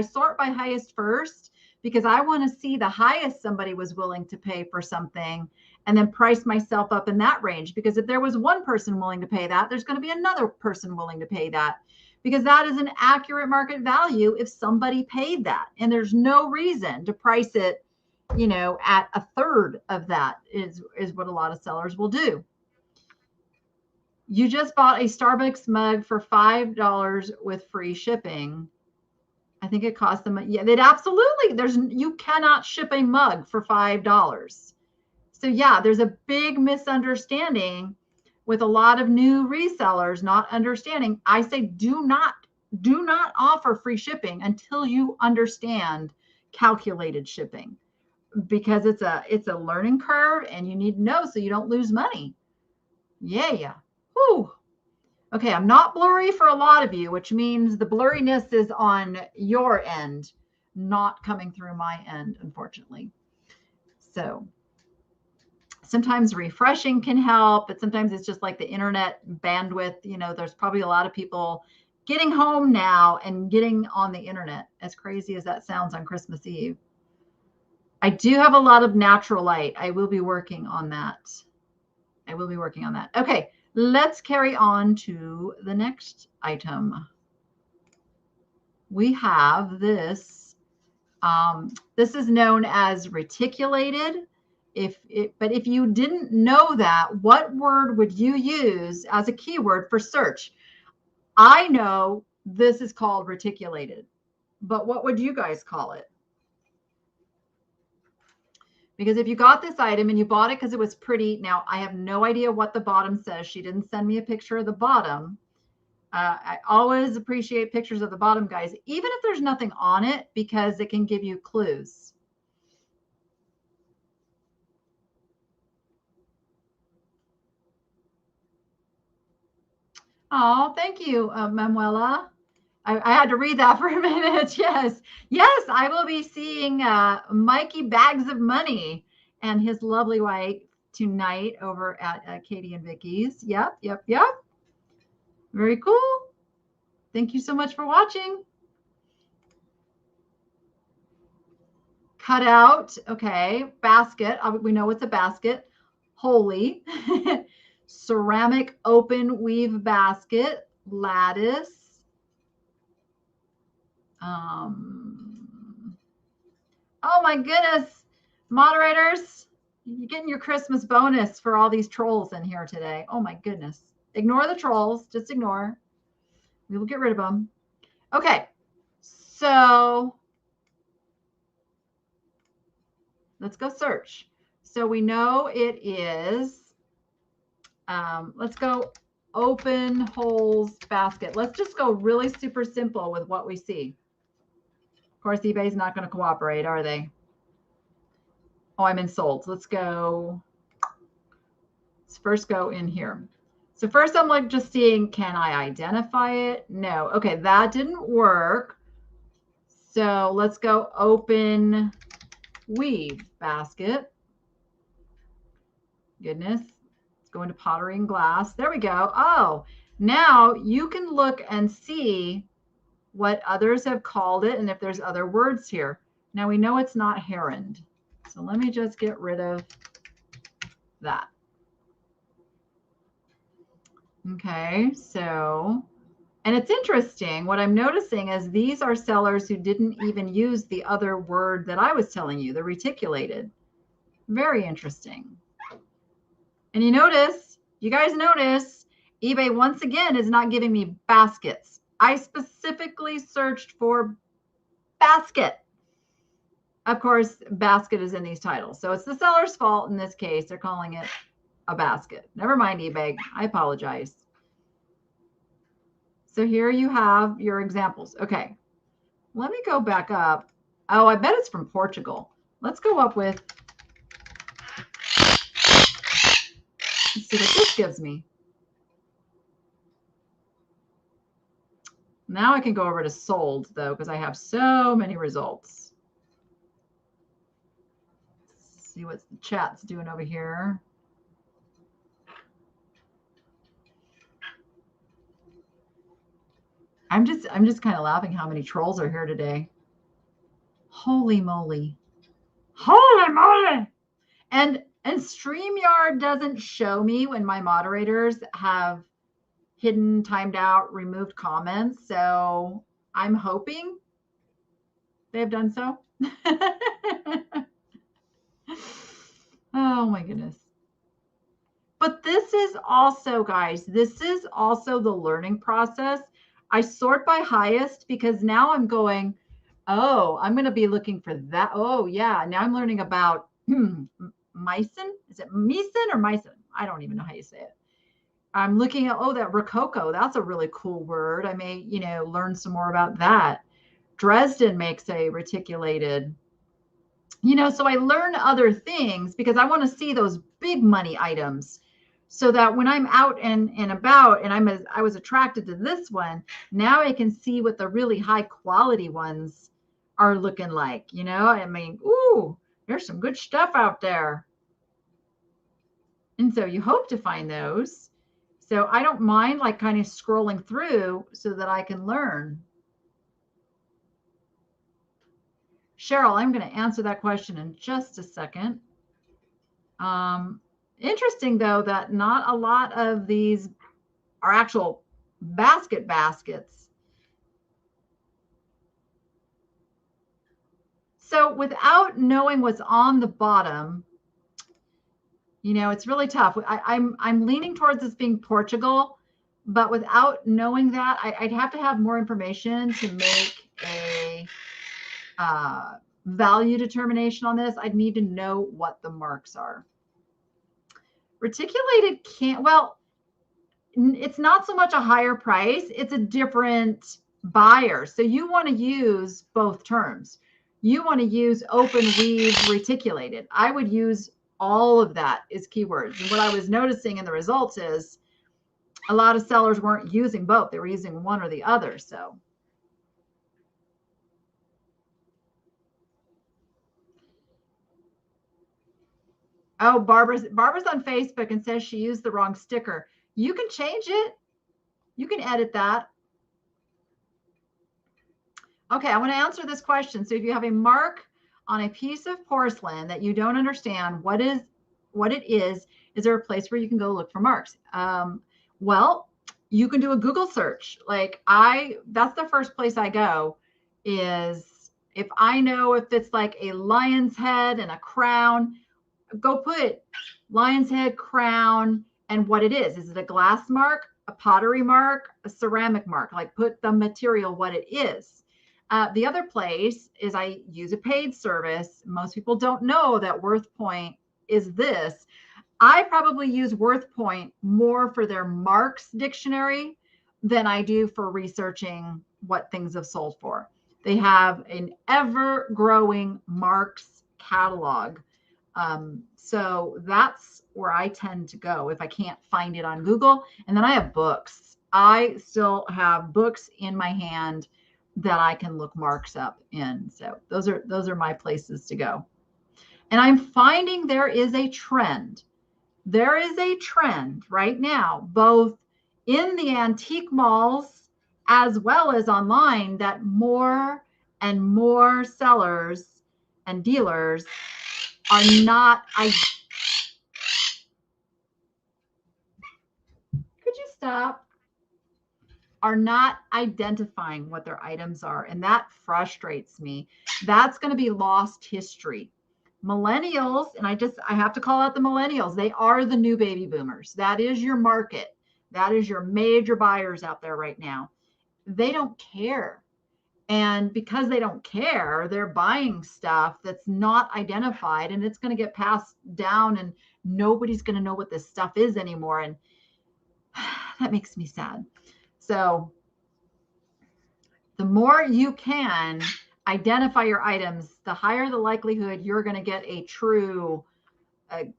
sort by highest first, because I want to see the highest somebody was willing to pay for something, and then price myself up in that range. Because if there was one person willing to pay that, there's going to be another person willing to pay that, because that is an accurate market value if somebody paid that. And there's no reason to price it, at a third of that is what a lot of sellers will do. You just bought a Starbucks mug for $5 with free shipping. I think it cost them. Yeah, it absolutely. You cannot ship a mug for $5. So yeah, there's a big misunderstanding with a lot of new resellers not understanding. I say do not offer free shipping until you understand calculated shipping, because it's a learning curve, and you need to know so you don't lose money. Yeah. Whew. Okay, I'm not blurry for a lot of you, which means the blurriness is on your end, not coming through my end, unfortunately. So sometimes refreshing can help, but sometimes it's just like the internet bandwidth. There's probably a lot of people getting home now and getting on the internet, as crazy as that sounds on Christmas Eve. I do have a lot of natural light. I will be working on that. Okay. Let's carry on to the next item. We have this. This is known as reticulated. But if you didn't know that, what word would you use as a keyword for search? I know this is called reticulated, but what would you guys call it? Because if you got this item and you bought it because it was pretty, now I have no idea what the bottom says. She didn't send me a picture of the bottom. I always appreciate pictures of the bottom, guys, even if there's nothing on it, because it can give you clues. Oh, thank you, Manuela. I had to read that for a minute. Yes, I will be seeing Mikey Bags of Money. and his lovely wife tonight over at Katie and Vicky's. Yep. Very cool. Thank you so much for watching. Cut out. Okay. Basket. We know it's a basket. Holy. Ceramic open weave basket. Lattice. Oh my goodness. Moderators, you're getting your Christmas bonus for all these trolls in here today. Oh my goodness. Ignore the trolls. Just ignore. We will get rid of them. Okay. So let's go search. So we know it is, let's go open holes basket. Let's just go really super simple with what we see. Of course, eBay's not going to cooperate, are they? Oh, I'm in sold. Let's first go in here. So first I'm like just seeing, can I identify it? No. Okay, that didn't work. So let's go open weave basket. Goodness. Let's go into pottery and glass. There we go. Oh, now you can look and see what others have called it and if there's other words here. Now we know it's not herond. So let me just get rid of that. Okay, so, and it's interesting. What I'm noticing is these are sellers who didn't even use the other word that I was telling you, the reticulated. Very interesting. And you guys notice, eBay once again is not giving me baskets. I specifically searched for basket. Of course, basket is in these titles. So it's the seller's fault in this case. They're calling it a basket. Never mind, eBay. I apologize. So here you have your examples. Okay, let me go back up. Oh, I bet it's from Portugal. Let's go up with, let's see what this gives me. Now I can go over to sold though, because I have so many results. Let's see what the chat's doing over here. I'm just kind of laughing how many trolls are here today. Holy moly. Holy moly. And StreamYard doesn't show me when my moderators have hidden, timed out, removed comments. So I'm hoping they've done so. Oh my goodness. But this is also, guys, this is also the learning process. I sort by highest because now I'm going, oh, I'm going to be looking for that. Oh, yeah. Now I'm learning about Myson. Is it Meson or Myson? I don't even know how you say it. I'm looking at, oh, that Rococo. That's a really cool word. I may, learn some more about that. Dresden makes a reticulated, so I learn other things because I want to see those big money items. So that when I'm out and about and I was attracted to this one, now I can see what the really high quality ones are looking like, I mean, ooh, there's some good stuff out there. And so you hope to find those. So I don't mind like kind of scrolling through so that I can learn. Cheryl, I'm going to answer that question in just a second. Interesting, though, that not a lot of these are actual baskets. So without knowing what's on the bottom, it's really tough. I'm leaning towards this being Portugal, but without knowing that, I'd have to have more information to make a value determination on this. I'd need to know what the marks are. Reticulated it's not so much a higher price, it's a different buyer. So you want to use both terms. You want to use open weave reticulated. I would use all of that as keywords. And what I was noticing in the results is a lot of sellers weren't using both. They were using one or the other. So Oh, Barbara's on Facebook and says she used the wrong sticker. You can change it. You can edit that. Okay, I want to answer this question. So if you have a mark on a piece of porcelain that you don't understand what it is there a place where you can go look for marks? Well, you can do a Google search. That's the first place I go, is if I know if it's like a lion's head and a crown, go put lion's head, crown, and what it is. Is it a glass mark, a pottery mark, a ceramic mark? Like, put the material, what it is. The other place is I use a paid service. Most people don't know that Worthpoint is this. I probably use Worthpoint more for their marks dictionary than I do for researching what things have sold for. They have an ever growing marks catalog. So that's where I tend to go if I can't find it on Google. And then I have books. I still have books in my hand that I can look marks up in. So those are my places to go. And I'm finding there is a trend. There is a trend right now, both in the antique malls as well as online, that more and more sellers and dealers are not. Could you stop? Are not identifying what their items are. And that frustrates me. That's going to be lost history. Millennials, and I have to call out the millennials. They are the new baby boomers. That is your market. That is your major buyers out there right now. They don't care. And because they don't care, they're buying stuff that's not identified, and it's going to get passed down, and nobody's going to know what this stuff is anymore. And that makes me sad. So the more you can identify your items, the higher the likelihood you're going to get a true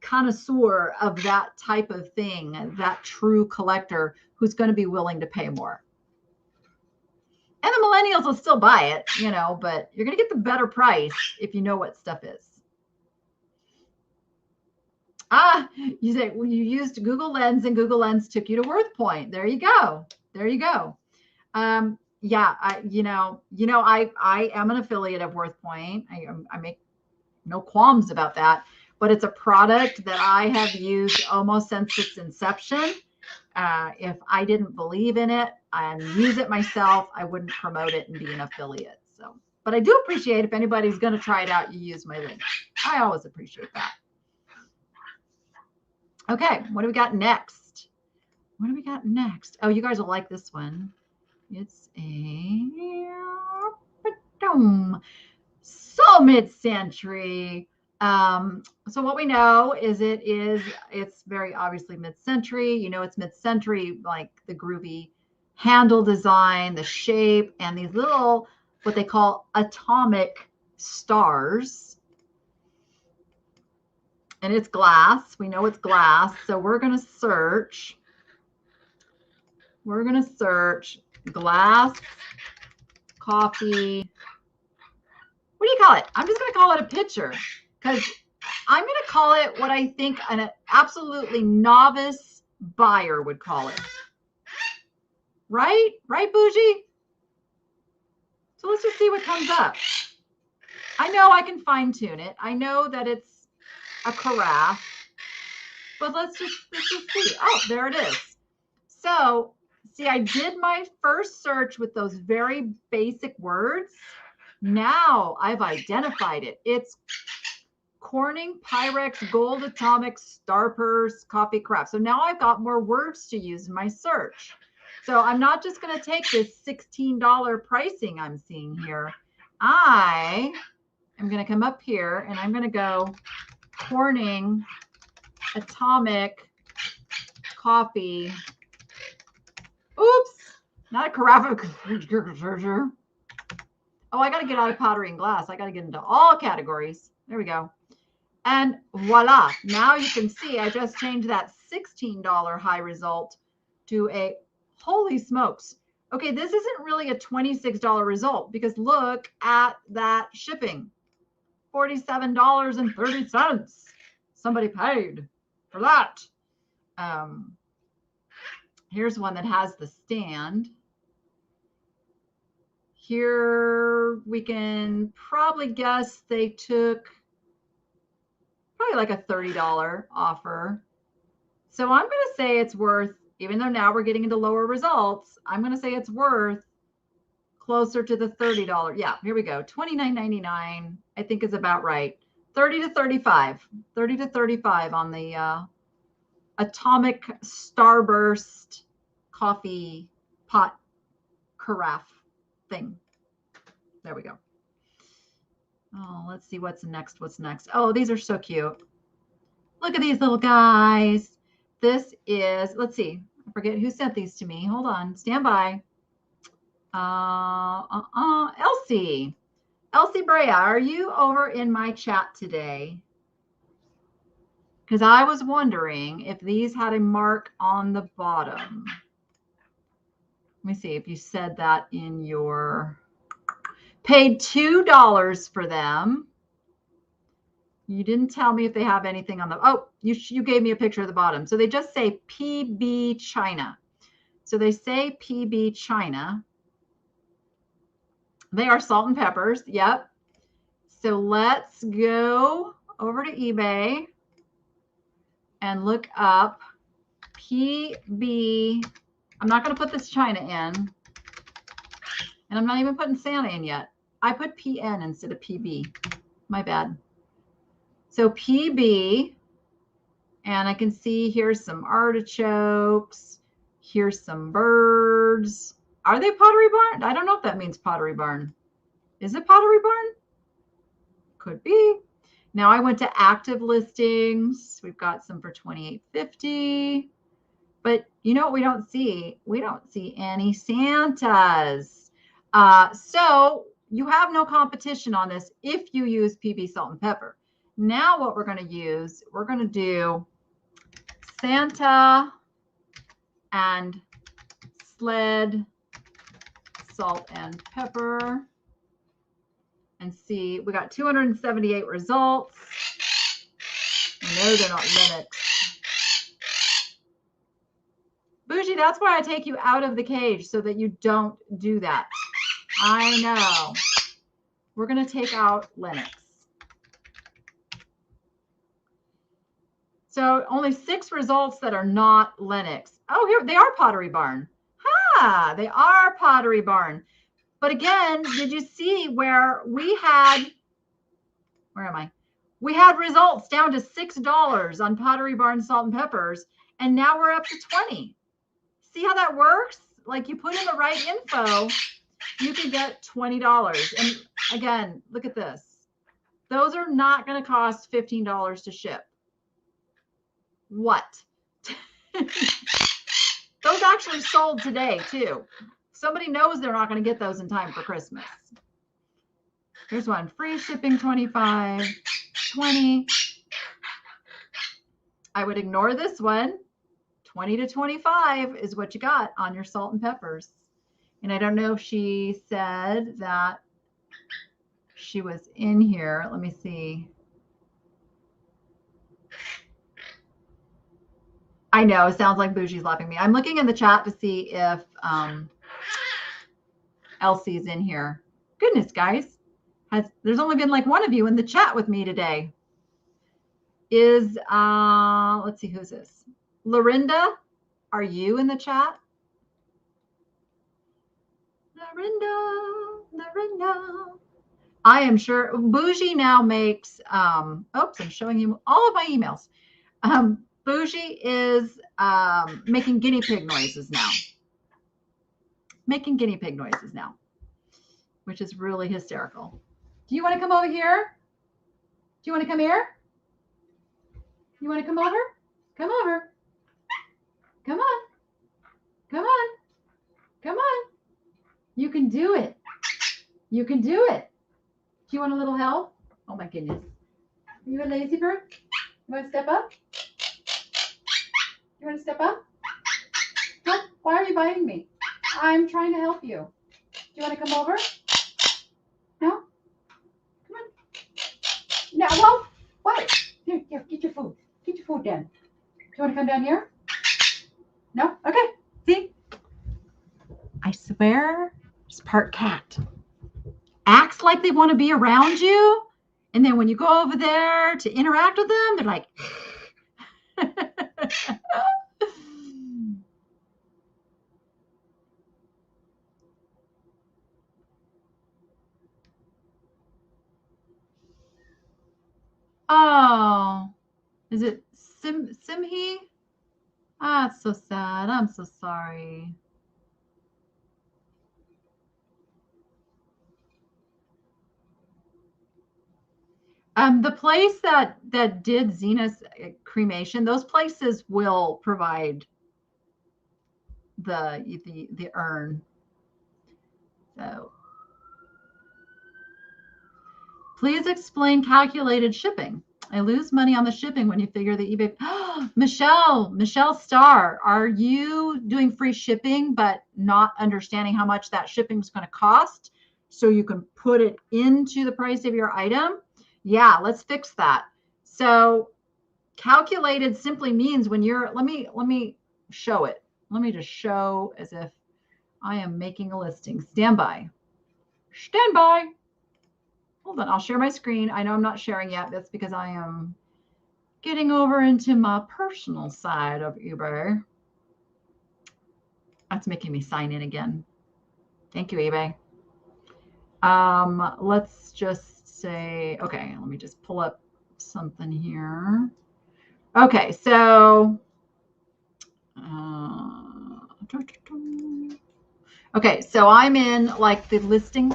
connoisseur of that type of thing, that true collector who's going to be willing to pay more. And the millennials will still buy it, but you're going to get the better price if you know what stuff is. You say, well, you used Google Lens and Google Lens took you to Worthpoint. There you go. There you go. Yeah, I am an affiliate of Worthpoint. I make no qualms about that, but it's a product that I have used almost since its inception. If I didn't believe in it and use it myself, I wouldn't promote it and be an affiliate. So, but I do appreciate if anybody's going to try it out, you use my link. I always appreciate that. Okay, what do we got next? What do we got next? Oh, you guys will like this one. It's a so mid-century. So what we know is it's very obviously mid-century. It's mid-century, like the groovy handle design, the shape, and these little, what they call atomic stars. And it's glass. We know it's glass. So we're going to search glass, coffee. What do you call it? I'm just going to call it a pitcher, because I'm going to call it what I think an absolutely novice buyer would call it. Right? Right, Bougie? So let's just see what comes up. I know I can fine tune it. I know that it's a carafe, but let's just see. Oh, there it is. So see, I did my first search with those very basic words. Now I've identified it. It's Corning Pyrex Gold Atomic Starpers Coffee Craft. So now I've got more words to use in my search. So I'm not just going to take this $16 pricing I'm seeing here. I am going to come up here and I'm going to go Corning Atomic Coffee. Oops, not a carafe. Oh, I got to get out of pottery and glass. I got to get into all categories. There we go. And voila. Now you can see I just changed that $16 high result to a, holy smokes. Okay, this isn't really a $26 result, because look at that shipping. $47.30. Somebody paid for that. Here's one that has the stand. Here we can probably guess they took probably like a $30 offer. So I'm going to say it's worth, even though now we're getting into lower results, I'm going to say it's worth closer to the $30. Yeah, here we go. $29.99 I think is about right. 30 to 35. 30 to 35 on the Atomic Starburst coffee pot carafe thing. There we go. Oh, let's see what's next. What's next? Oh, these are so cute. Look at these little guys. This is, let's see. I forget who sent these to me. Hold on. Stand by. Elsie. Elsie Brea, are you over in my chat today? Because I was wondering if these had a mark on the bottom. Let me see if you said that in your... Paid $2 for them. You didn't tell me if they have anything on the... Oh, you gave me a picture of the bottom. So they just say PB China. So they say PB China. They are salt and peppers. Yep. So let's go over to eBay and look up PB. I'm not going to put this China in. And I'm not even putting Santa in yet. I put PN instead of PB. My bad. So PB. And I can see here's some artichokes. Here's some birds. Are they Pottery Barn? I don't know if that means Pottery Barn. Is it Pottery Barn? Could be. Now I went to active listings. We've got some for $28.50. But you know what we don't see? We don't see any Santas. So you have no competition on this if you use PB salt and pepper. Now what we're going to use, we're going to do Santa and sled salt and pepper and see. We got 278 results. No, they're not Linux. Bougie, that's why I take you out of the cage so that you don't do that. I know. We're going to take out Linux. So only 6 results that are not Linux. Oh, here they are Pottery Barn. Ha! They are Pottery Barn. But again, did you see where we had, where am I? We had results down to $6 on Pottery Barn salt and peppers, and now we're up to 20. See how that works? Like you put in the right info, you can get $20. And again, look at this. Those are not going to cost $15 to ship. What? Those actually sold today too. Somebody knows they're not going to get those in time for Christmas. Here's one. Free shipping 25, 20. I would ignore this one. 20 to 25 is what you got on your salt and peppers. And I don't know if she said that she was in here. Let me see. I know, it sounds like Bougie's laughing at me. I'm looking in the chat to see if Elsie's in here. Goodness, guys. There's only been like one of you in the chat with me today. Is, let's see, who's this? Lorinda, are you in the chat? Lorinda. I am sure. Bougie now makes, oops, I'm showing you all of my emails. Bougie is making guinea pig noises now. Making guinea pig noises now, which is really hysterical. Do you want to come over here? Do you want to come here? You want to come over? Come over. Come on. Come on. Come on. You can do it. You can do it. Do you want a little help? Oh my goodness. Are you a lazy bird? You want to step up? You want to step up? No? Why are you biting me? I'm trying to help you. Do you want to come over? No? Come on. No, well, what? Here, get your food. Dan? Do you want to come down here? No? Okay. See? I swear, it's part cat. Acts like they want to be around you. And then when you go over there to interact with them, they're like, oh, is it Simhi? Ah, it's so sad. I'm so sorry. The place that did Zena's cremation, those places will provide the urn. So please explain calculated shipping. I lose money on the shipping when you figure the eBay. Michelle Starr, are you doing free shipping but not understanding how much that shipping is going to cost so you can put it into the price of your item? Yeah, let's fix that. So calculated simply means when you're, let me show it. Let me just show as if I am making a listing. Stand by. Stand by. Hold on, I'll share my screen. I know I'm not sharing yet. That's because I am getting over into my personal side of eBay. That's making me sign in again. Thank you, eBay. Let's just say, okay, let me just pull up something here. Okay, so okay, so I'm in like the listing.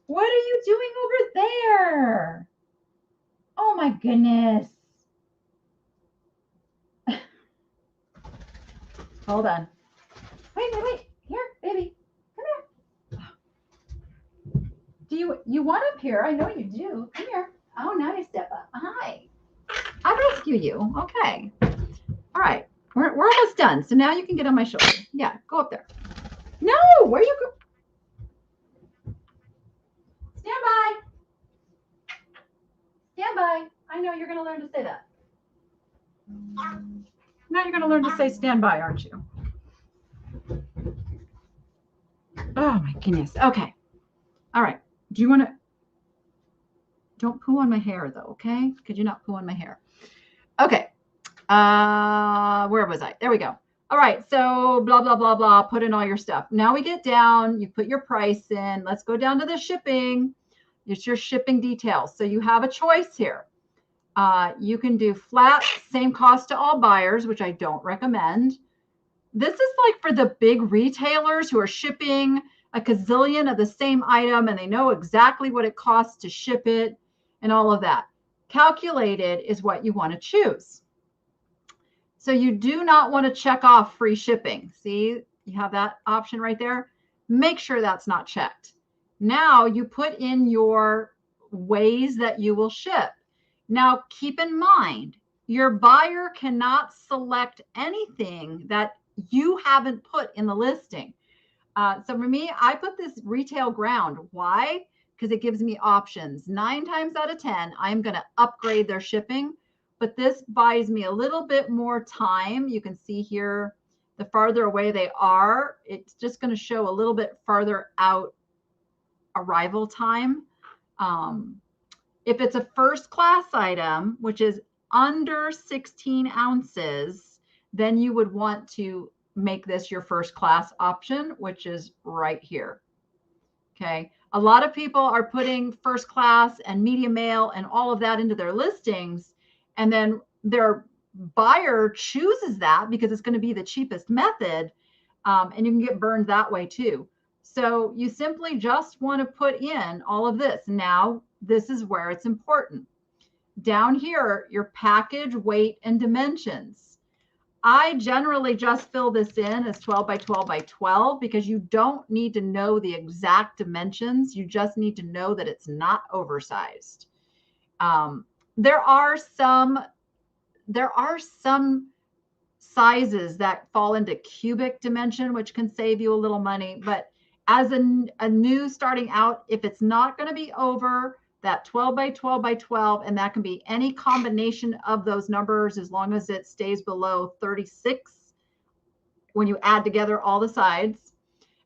What are you doing over there? Oh my goodness. Hold on. Wait. Here, baby. Come here. Do you want up here? I know you do. Come here. Oh, now you step up. Hi. I rescue you. Okay. All right. We're almost done. So now you can get on my shoulder. Yeah, go up there. No, where you go? Stand by. Stand by. I know you're going to learn to say that. Now you're going to learn to say stand by, aren't you? Oh my goodness. Okay. All right. Do you want to? Don't poo on my hair though, okay? Could you not poo on my hair? Okay. Where was I? There we go. All right. So blah, blah, blah, blah. Put in all your stuff. Now we get down. You put your price in. Let's go down to the shipping. It's your shipping details. So you have a choice here. You can do flat, same cost to all buyers, which I don't recommend. This is like for the big retailers who are shipping a gazillion of the same item and they know exactly what it costs to ship it and all of that. Calculated is what you want to choose. So you do not want to check off free shipping. See, you have that option right there. Make sure that's not checked. Now you put in your ways that you will ship. Now keep in mind, your buyer cannot select anything that you haven't put in the listing. So for me, I put this retail ground. Why? Because it gives me options. 9 times out of 10, I'm going to upgrade their shipping, but this buys me a little bit more time. You can see here, the farther away they are, it's just going to show a little bit farther out arrival time. If it's a first class item, which is under 16 ounces, then you would want to make this your first class option, which is right here. Okay. A lot of people are putting first class and medium mail and all of that into their listings. And then their buyer chooses that because it's going to be the cheapest method. And you can get burned that way too. So you simply just want to put in all of this. Now, this is where it's important. Down here, your package, weight, and dimensions. I generally just fill this in as 12 by 12 by 12 because you don't need to know the exact dimensions. You just need to know that it's not oversized. There are some sizes that fall into cubic dimension, which can save you a little money. But as a new starting out, if it's not going to be over that 12 by 12 by 12, and that can be any combination of those numbers as long as it stays below 36 when you add together all the sides.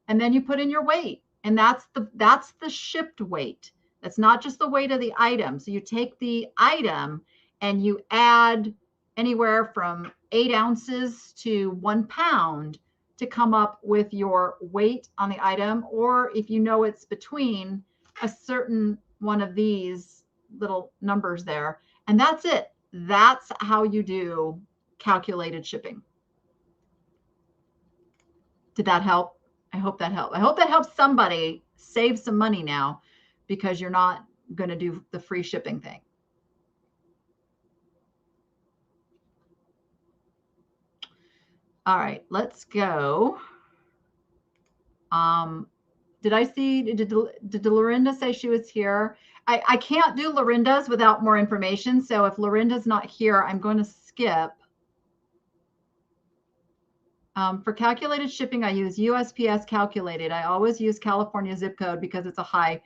And then you put in your weight, and that's the shipped weight. That's not just the weight of the item. So you take the item and you add anywhere from 8 ounces to 1 pound to come up with your weight on the item. Or if you know it's between a certain one of these little numbers there, and that's it. That's how you do calculated shipping. Did that help? I hope that helped. I hope that helps somebody save some money now, because you're not going to do the free shipping thing. All right, let's go. Did I see, did Lorinda say she was here? I can't do Lorinda's without more information. So if Lorinda's not here, I'm going to skip. For calculated shipping, I use USPS calculated. I always use California zip code because it's a high.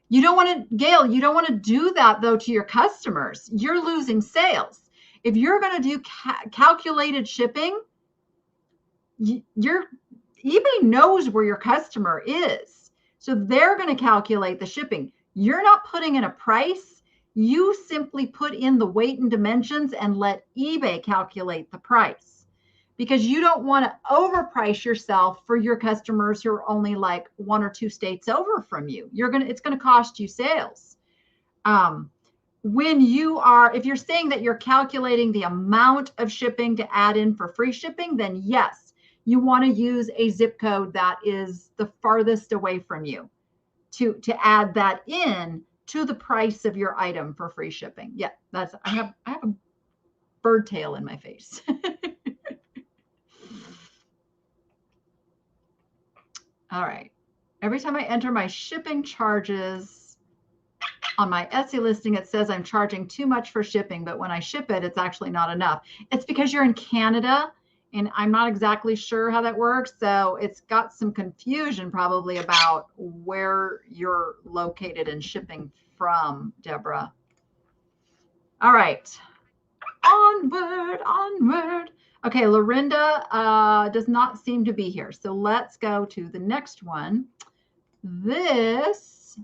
You don't want to, Gail, you don't want to do that though to your customers. You're losing sales. If you're going to do calculated shipping, eBay knows where your customer is. So they're going to calculate the shipping. You're not putting in a price. You simply put in the weight and dimensions and let eBay calculate the price, because you don't want to overprice yourself for your customers who are only like 1 or 2 states over from you. It's going to cost you sales. If you're saying that you're calculating the amount of shipping to add in for free shipping, then yes, you want to use a zip code that is the farthest away from you to add that in to the price of your item for free shipping. Yeah, I have a bird tail in my face. All right. Every time I enter my shipping charges on my Etsy listing, it says I'm charging too much for shipping, but when I ship it, it's actually not enough. It's because you're in Canada, and I'm not exactly sure how that works. So it's got some confusion probably about where you're located and shipping from, Deborah. All right. Onward, onward. Okay, Lorinda does not seem to be here. So let's go to the next one. This,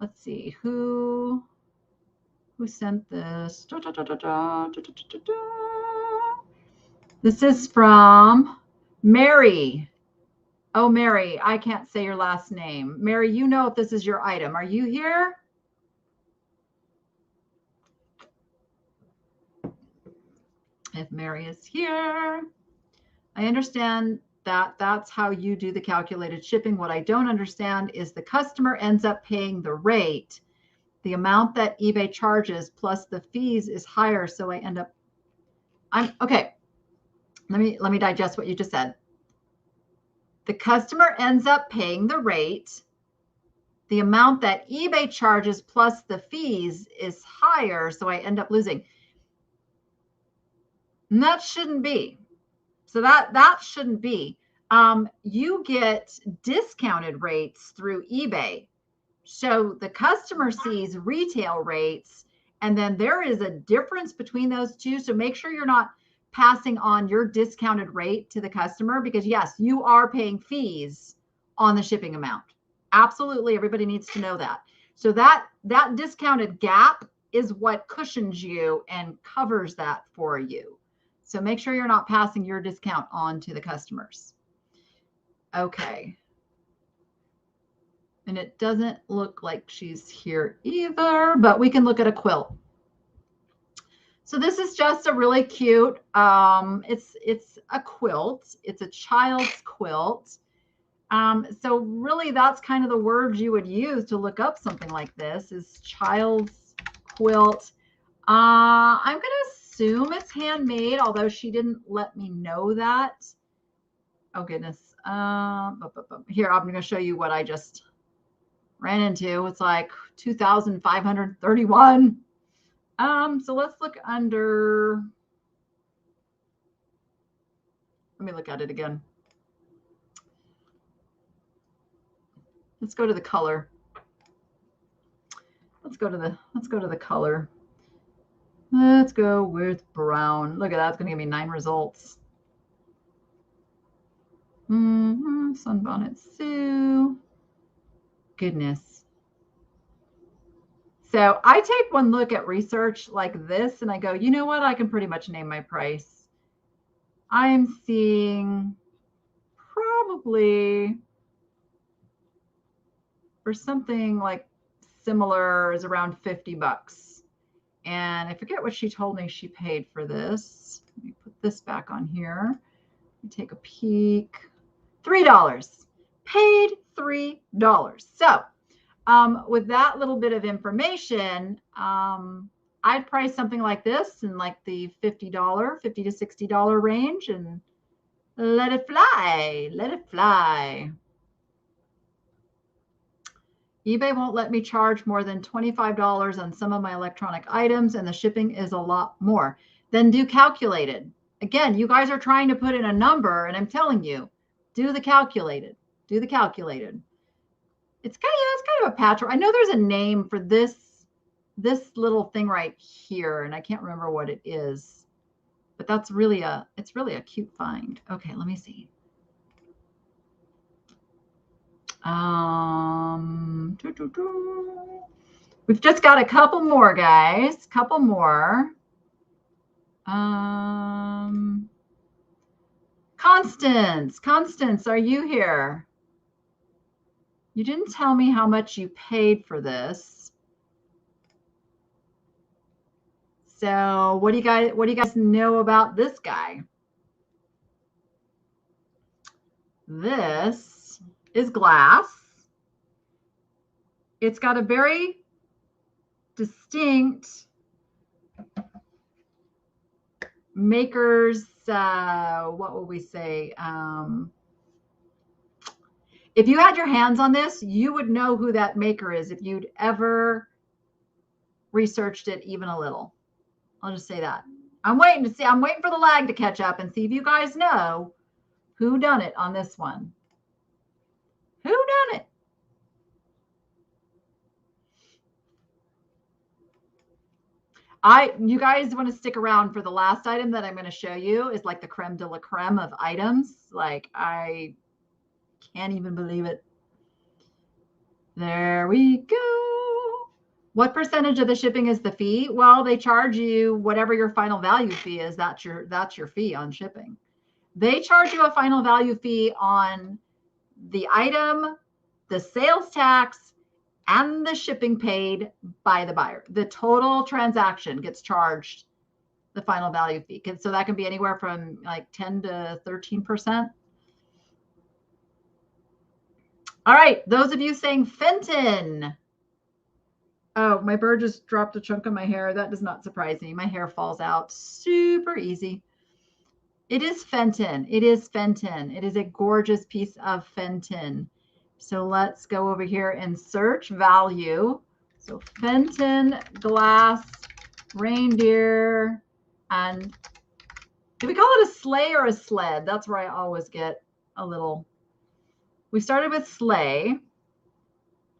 let's see, who sent this? This is from Mary. Oh, Mary, I can't say your last name. Mary, you know if this is your item. Are you here? If Mary is here, I understand that that's how you do the calculated shipping. What I don't understand is the customer ends up paying the rate. The amount that eBay charges plus the fees is higher, so I end up, okay. Let me digest what you just said. The customer ends up paying the rate. The amount that eBay charges plus the fees is higher, so I end up losing. And that shouldn't be. So that shouldn't be. You get discounted rates through eBay. So the customer sees retail rates, and then there is a difference between those two. So make sure you're not passing on your discounted rate to the customer, because yes, you are paying fees on the shipping amount. Absolutely. Everybody needs to know that. So that discounted gap is what cushions you and covers that for you. So make sure you're not passing your discount on to the customers. Okay. And it doesn't look like she's here either, but we can look at a quilt. So this is just a really cute, it's a quilt. It's a child's quilt. So really that's kind of the words you would use to look up something like this, is child's quilt. I'm going to assume it's handmade, although she didn't let me know that. Oh goodness. Here, I'm going to show you what I just ran into. It's like 2,531. So let's look under, let me look at it again. Let's go to the color. let's go to the color. Let's go with brown. Look at that. It's going to give me 9 results. Sunbonnet Sue. Goodness. So I take one look at research like this and I go, you know what? I can pretty much name my price. I'm seeing probably for something like similar is around $50. And I forget what she told me she paid for this. Let me put this back on here. Let me take a peek. $3. Paid $3. So with that little bit of information, I'd price something like this in like the $50 to $60 range and let it fly. Let it fly. eBay won't let me charge more than $25 on some of my electronic items, and the shipping is a lot more. Then do calculated. Again, you guys are trying to put in a number, and I'm telling you, do the calculated. Do the calculated. It's kind of a patchwork. I know there's a name for this little thing right here, and I can't remember what it is, but it's really a cute find. Okay, let me see. We've just got a couple more, guys. Couple more. Constance, are you here? You didn't tell me how much you paid for this. So what do you guys know about this guy? This is glass. It's got a very distinct maker's, what will we say? If you had your hands on this, you would know who that maker is if you'd ever researched it even a little. I'll just say that. I'm waiting for the lag to catch up and see if you guys know who done it on this one. Who done it? You guys want to stick around for the last item that I'm going to show you is like the creme de la creme of items. Like, I can't even believe it. There we go. What percentage of the shipping is the fee? Well, they charge you whatever your final value fee is. That's your fee on shipping. They charge you a final value fee on the item, the sales tax, and the shipping paid by the buyer. The total transaction gets charged the final value fee. So that can be anywhere from like 10 to 13%. All right, those of you saying Fenton. Oh, my bird just dropped a chunk of my hair. That does not surprise me. My hair falls out super easy. It is Fenton. It is Fenton. It is a gorgeous piece of Fenton. So let's go over here and search value. So Fenton glass reindeer. And do we call it a sleigh or a sled? That's where I always get a little. We started with sleigh.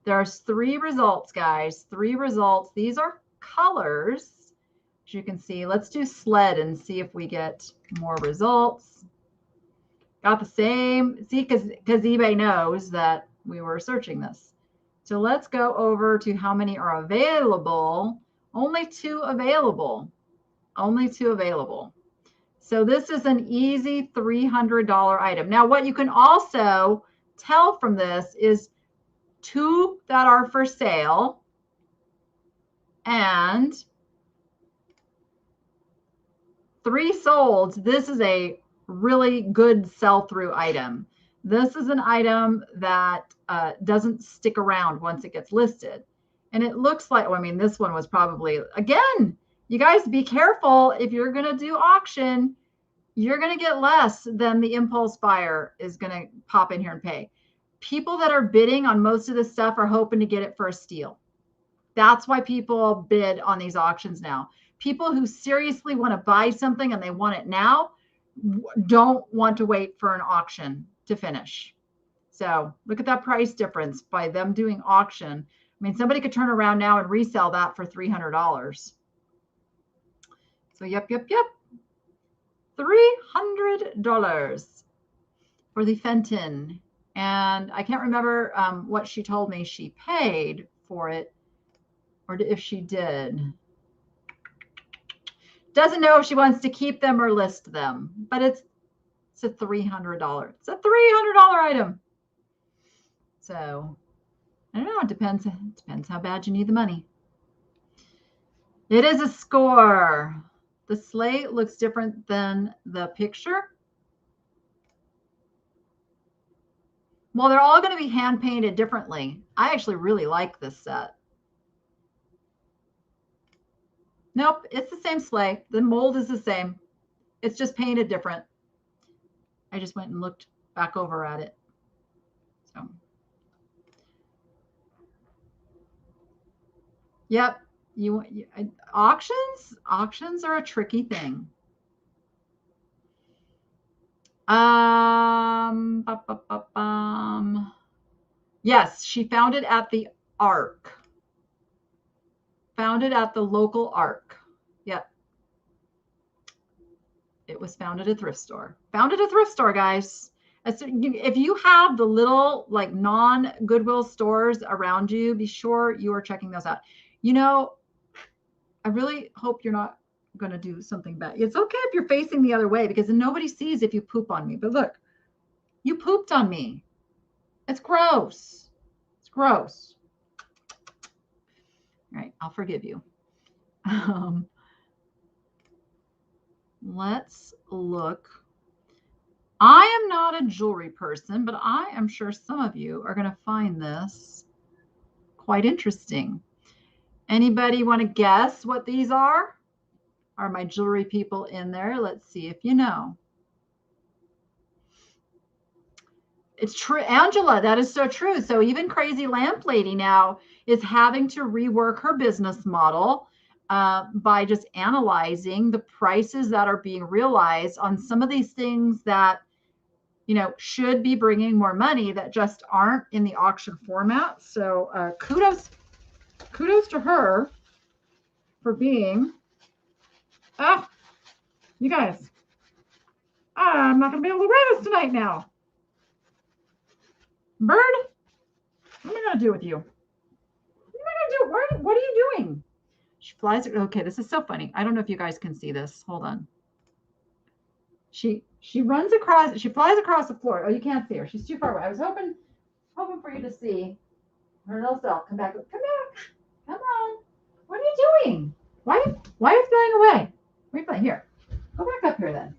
There's 3 results, guys. 3 results. These are colors, as you can see. Let's do sled and see if we get more results. Got the same. See, because eBay knows that we were searching this. So let's go over to how many are available. Only 2 available. Only 2 available. So this is an easy $300 item. Now, what you can also tell from this is 2 that are for sale and 3 sold. This is a really good sell-through item. This is an item that doesn't stick around once it gets listed. And it looks like, well, I mean, this one was probably, again, you guys be careful. If you're going to do auction, you're going to get less than the impulse buyer is going to pop in here and pay. People that are bidding on most of this stuff are hoping to get it for a steal. That's why people bid on these auctions now. People who seriously want to buy something and they want it now don't want to wait for an auction to finish. So look at that price difference by them doing auction mean, somebody could turn around now and resell that for $300. So yep. $300 for the Fenton. And I can't remember what she told me she paid for it, or if she did. Doesn't know if she wants to keep them or list them, but it's a $300. It's a $300 item. So I don't know. It depends how bad you need the money. It is a score. The slate looks different than the picture. Well, they're all going to be hand painted differently. I actually really like this set. Nope, it's the same slate. The mold is the same. It's just painted different. I just went and looked back over at it. So, yep. Auctions are a tricky thing. Yes, she found it at the Ark. Found it at the local Ark. Yep. It was found at a thrift store. Found at a thrift store, guys. If you have the little like non-Goodwill stores around you, be sure you are checking those out. You know, I really hope you're not going to do something bad. It's okay if you're facing the other way because nobody sees if you poop on me. But look, you pooped on me. It's gross. It's gross. All right, I'll forgive you. Let's look. I am not a jewelry person, but I am sure some of you are going to find this quite interesting. Anybody want to guess what these are? Are my jewelry people in there? Let's see if you know. It's true, Angela, that is so true. So even Crazy Lamp Lady now is having to rework her business model by just analyzing the prices that are being realized on some of these things that, you know, should be bringing more money that just aren't in the auction format. So kudos to her for being, you guys, I'm not going to be able to wear this tonight now. Bird, what am I going to do with you? What am I going to do? What are you doing? She flies. Okay, this is so funny. I don't know if you guys can see this. Hold on. She runs across. She flies across the floor. Oh, you can't see her. She's too far away. I was hoping for you to see her little self. Come back. Come back. Come on. What are you doing? Why are you flying away? Where are you flying? Here. Go back up here then.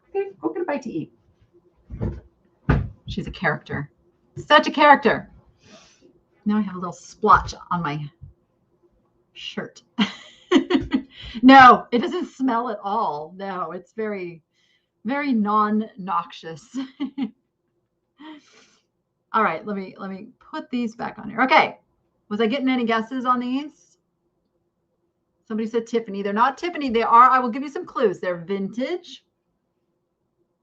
Okay, go get a bite to eat. She's a character. Such a character. Now I have a little splotch on my shirt. No, it doesn't smell at all. No, it's very, very non-noxious. All right, let me put these back on here. Okay. Was I getting any guesses on these? Somebody said Tiffany. They're not Tiffany. They are, I will give you some clues. They're vintage.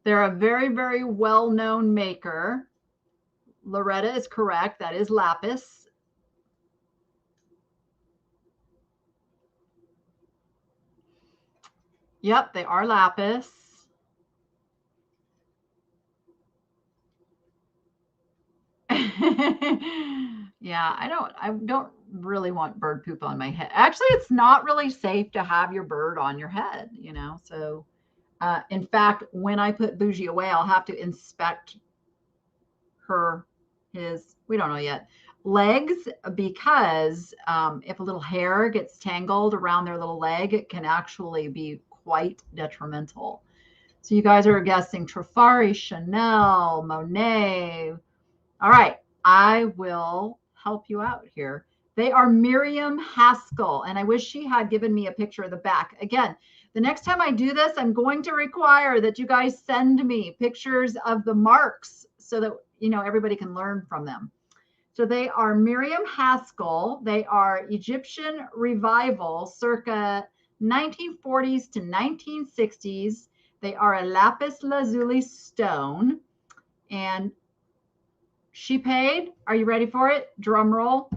They're a very, very well-known maker. Loretta is correct. That is lapis. Yep, they are lapis. Yeah, I don't really want bird poop on my head. Actually, it's not really safe to have your bird on your head, you know. So, in fact, when I put Bougie away, I'll have to inspect we don't know yet, legs, because if a little hair gets tangled around their little leg, it can actually be quite detrimental. So you guys are guessing Trifari, Chanel, Monet. All right, I will help you out here. They are Miriam Haskell, and I wish she had given me a picture of the back. Again, the next time I do this, I'm going to require that you guys send me pictures of the marks so that, you know, everybody can learn from them. So they are Miriam Haskell. They are Egyptian Revival, circa 1940s to 1960s. They are a lapis lazuli stone. And she paid, are you ready for it? Drum roll.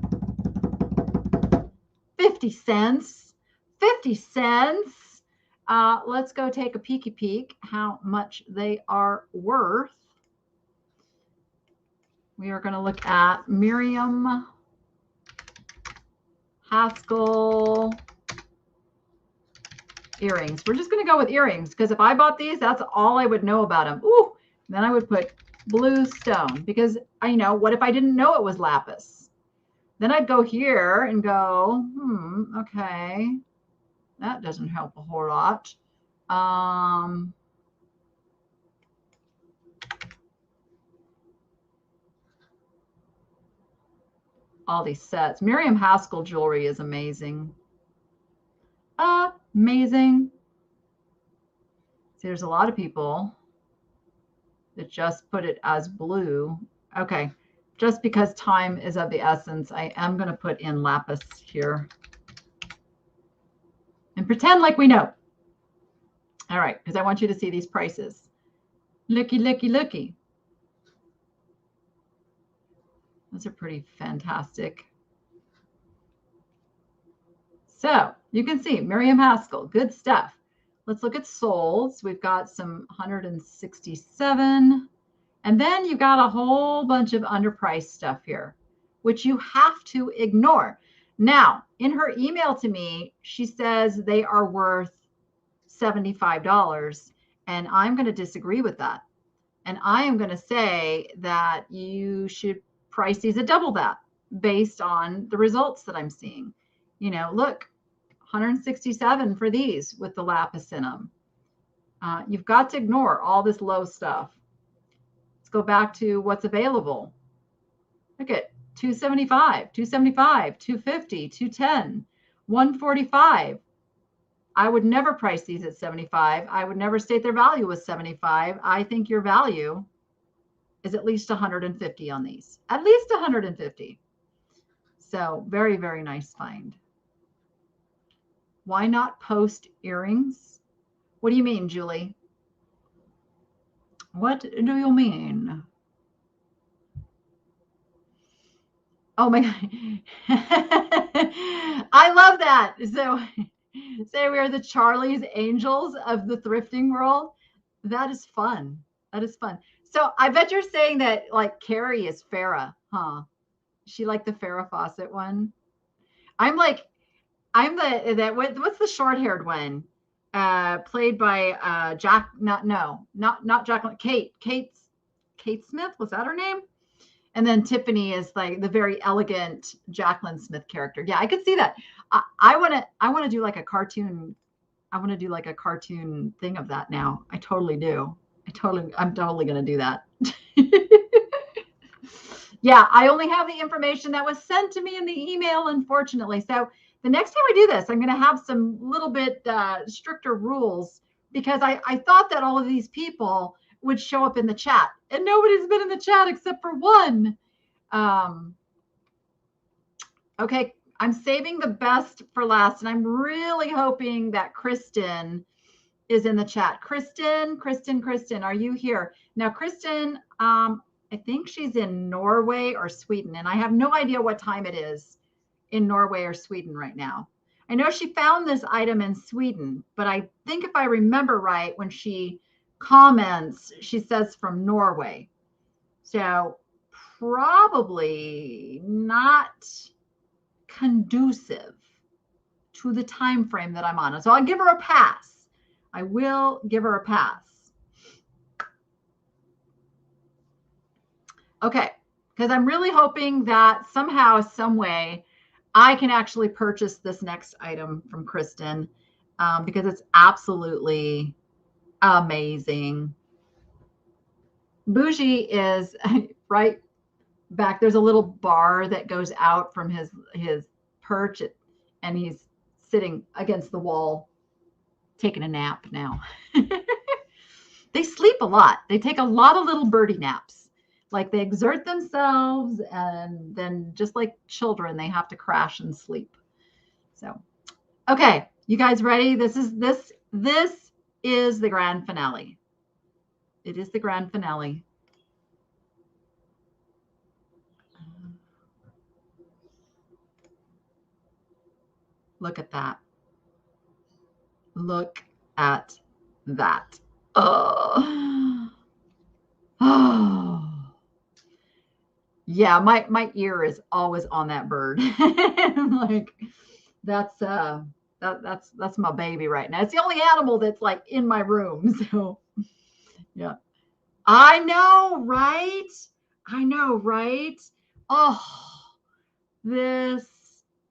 50 cents. 50 cents. Let's go take a peeky peek how much they are worth. We are going to look at Miriam Haskell earrings. We're just going to go with earrings because if I bought these, that's all I would know about them. Ooh, then I would put blue stone because what if I didn't know it was lapis? Then I'd go here and go, okay, that doesn't help a whole lot. All these sets. Miriam Haskell jewelry is amazing. Amazing. See, there's a lot of people that just put it as blue. Okay, just because time is of the essence, I am going to put in lapis here and pretend like we know. All right, because I want you to see these prices. Looky, looky, looky. Those are pretty fantastic. So you can see Miriam Haskell, good stuff. Let's look at solds. We've got some 167. And then you've got a whole bunch of underpriced stuff here, which you have to ignore. Now, in her email to me, she says they are worth $75. And I'm going to disagree with that. And I am going to say that you should price these at double that based on the results that I'm seeing. Look, 167 for these with the lapis in them. You've got to ignore all this low stuff. Let's go back to what's available. Look at 275, 275, 250, 210, 145. I would never price these at 75. I would never state their value was 75. I think your value is at least 150 on these. At least 150. So very, very nice find. Why not post earrings? What do you mean, Julie? What do you mean? Oh my God. I love that. So say we are the Charlie's Angels of the thrifting world. That is fun. That is fun. So I bet you're saying that like Carrie is Farrah, huh? She like the Farrah Fawcett one. I'm what's the short-haired one? Played by not Jacqueline. Kate Smith, was that her name? And then Tiffany is like the very elegant Jacqueline Smith character. Yeah, I could see that. I want to do like a cartoon. I want to do like a cartoon thing of that now. I totally do. I'm totally going to do that. Yeah, I only have the information that was sent to me in the email, unfortunately. So the next time I do this, I'm going to have some little bit stricter rules because I thought that all of these people would show up in the chat, and nobody's been in the chat except for one. Okay, I'm saving the best for last, and I'm really hoping that Kristen is in the chat. Kristen, are you here? Now, Kristen, I think she's in Norway or Sweden, and I have no idea what time it is in Norway or Sweden right now. I know she found this item in Sweden, but I think if I remember right, when she comments, she says from Norway. So probably not conducive to the time frame that I'm on. So I'll give her a pass. I will give her a pass. Okay, because I'm really hoping that somehow, some way, I can actually purchase this next item from Kristen because it's absolutely amazing. Bougie is right back. There's a little bar that goes out from his perch, and he's sitting against the wall taking a nap now. They sleep a lot. They take a lot of little birdie naps. Like they exert themselves, and then just like children, they have to crash and sleep. So, okay, you guys ready? This is the grand finale. It is the grand finale. Look at that. Look at that. Oh. Oh. Yeah, my ear is always on that bird. Like that's that's my baby right now. It's the only animal that's like in my room. So yeah. I know, right? I know, right? Oh, this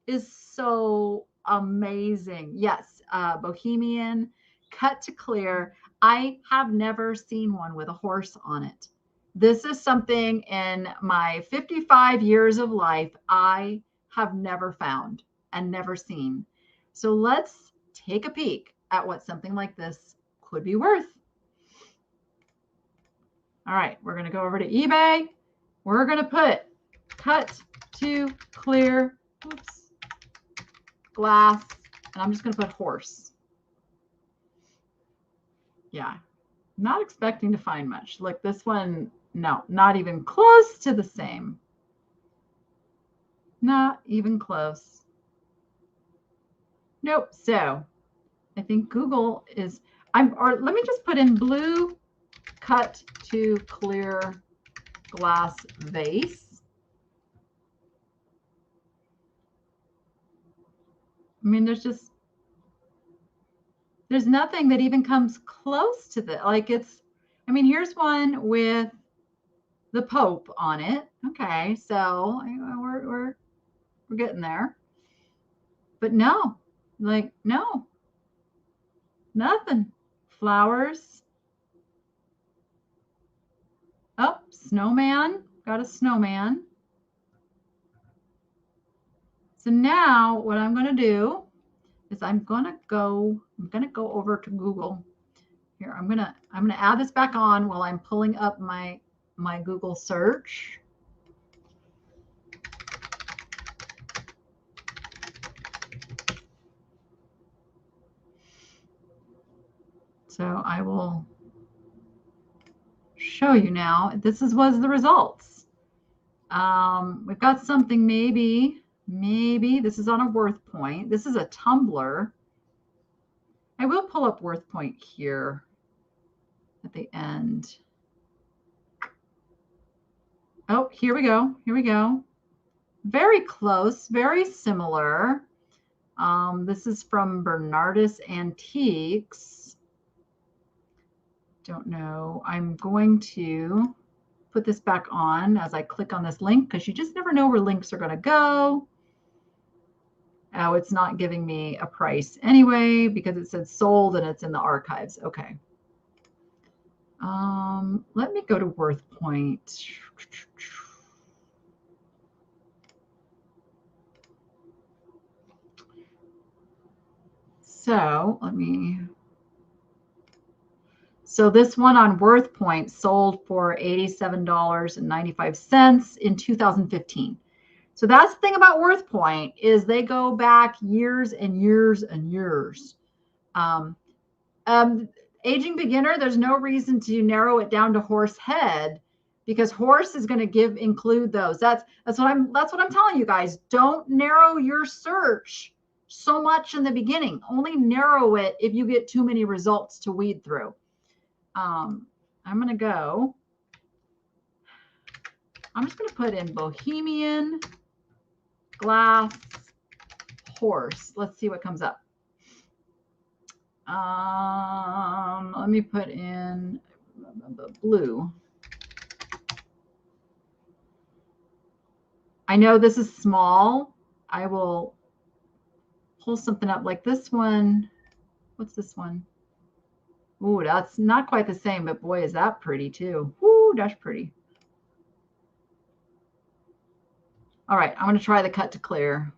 is so amazing. Yes, Bohemian, cut to clear. I have never seen one with a horse on it. This is something in my 55 years of life I have never found and never seen. So let's take a peek at what something like this could be worth. All right, we're going to go over to eBay. We're going to put cut to clear, oops, glass, and I'm just going to put horse. Yeah, not expecting to find much. Look, this one, no, not even close to the same. Not even close. Nope. So I think Google is, or let me just put in blue cut to clear glass vase. I mean, there's nothing that even comes close to the, like it's, I mean, here's one with the Pope on it. Okay, so we're getting there. But no, like no, nothing. Flowers. Oh, snowman. Got a snowman. So now what I'm going to do is I'm going to go over to Google. Here, I'm going to add this back on while I'm pulling up my Google search. So I will show you now. This was the results. We've got something maybe this is on a Worthpoint. This is a tumbler. I will pull up Worthpoint here at the end. Oh, here we go. Here we go. Very close, very similar. This is from Bernardus Antiques. Don't know. I'm going to put this back on as I click on this link because you just never know where links are going to go. Oh, it's not giving me a price anyway because it said sold and it's in the archives. Okay. Let me go to Worthpoint. So so this one on Worthpoint sold for $87.95 in 2015. So that's the thing about Worthpoint is they go back years and years and years. Aging beginner, there's no reason to narrow it down to horse head because horse is going to include those. That's what I'm telling you guys. Don't narrow your search so much in the beginning. Only narrow it if you get too many results to weed through. I'm just going to put in Bohemian glass horse. Let's see what comes up. Let me put in blue. I know this is small. I will pull something up like this one. What's this one? Ooh, that's not quite the same, but boy, is that pretty too. Ooh, that's pretty. All right, I'm going to try the cut to clear.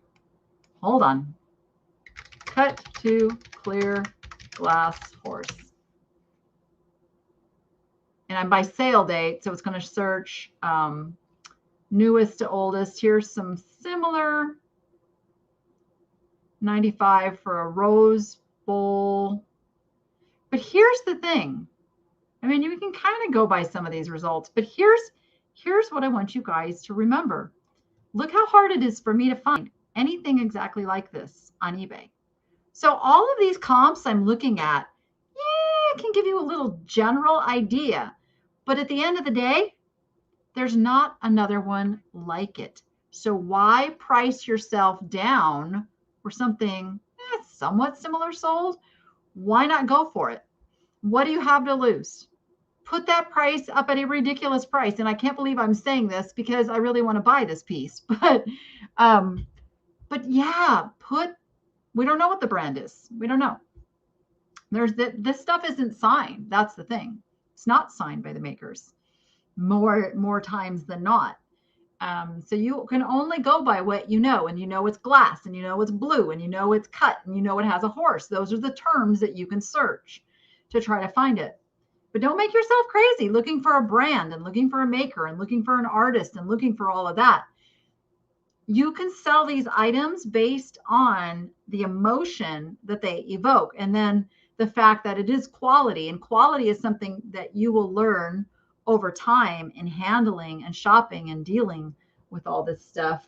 Hold on. Cut to clear glass horse. And I'm by sale date, so it's going to search newest to oldest. Here's some similar. 95 for a rose bowl. But here's the thing. I mean, you can kind of go by some of these results, but here's what I want you guys to remember. Look how hard it is for me to find. anything exactly like this on eBay. So all of these comps I'm looking at, yeah, can give you a little general idea. But at the end of the day, there's not another one like it. So why price yourself down for something somewhat similar sold? Why not go for it? What do you have to lose? Put that price up at a ridiculous price. And I can't believe I'm saying this because I really want to buy this piece. But yeah, we don't know what the brand is. We don't know. This stuff isn't signed. That's the thing. It's not signed by the makers more times than not. So you can only go by what you know, and you know it's glass, and you know it's blue, and you know it's cut, and you know it has a horse. Those are the terms that you can search to try to find it. But don't make yourself crazy looking for a brand and looking for a maker and looking for an artist and looking for all of that. You can sell these items based on the emotion that they evoke, and then the fact that it is quality, and quality is something that you will learn over time in handling and shopping and dealing with all this stuff.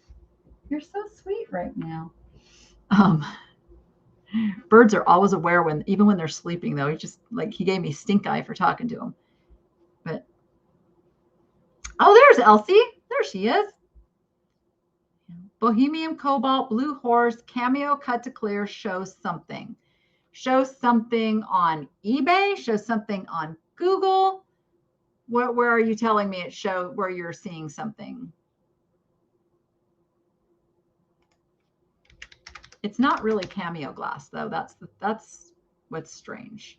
You're so sweet right now. Birds are always aware even when they're sleeping, though. He gave me stink eye for talking to him. But oh, there's Elsie. There she is. Bohemian Cobalt Blue Horse Cameo Cut to Clear shows something. Shows something on eBay, shows something on Google. Where are you telling me it showed where you're seeing something? It's not really cameo glass, though. That's what's strange.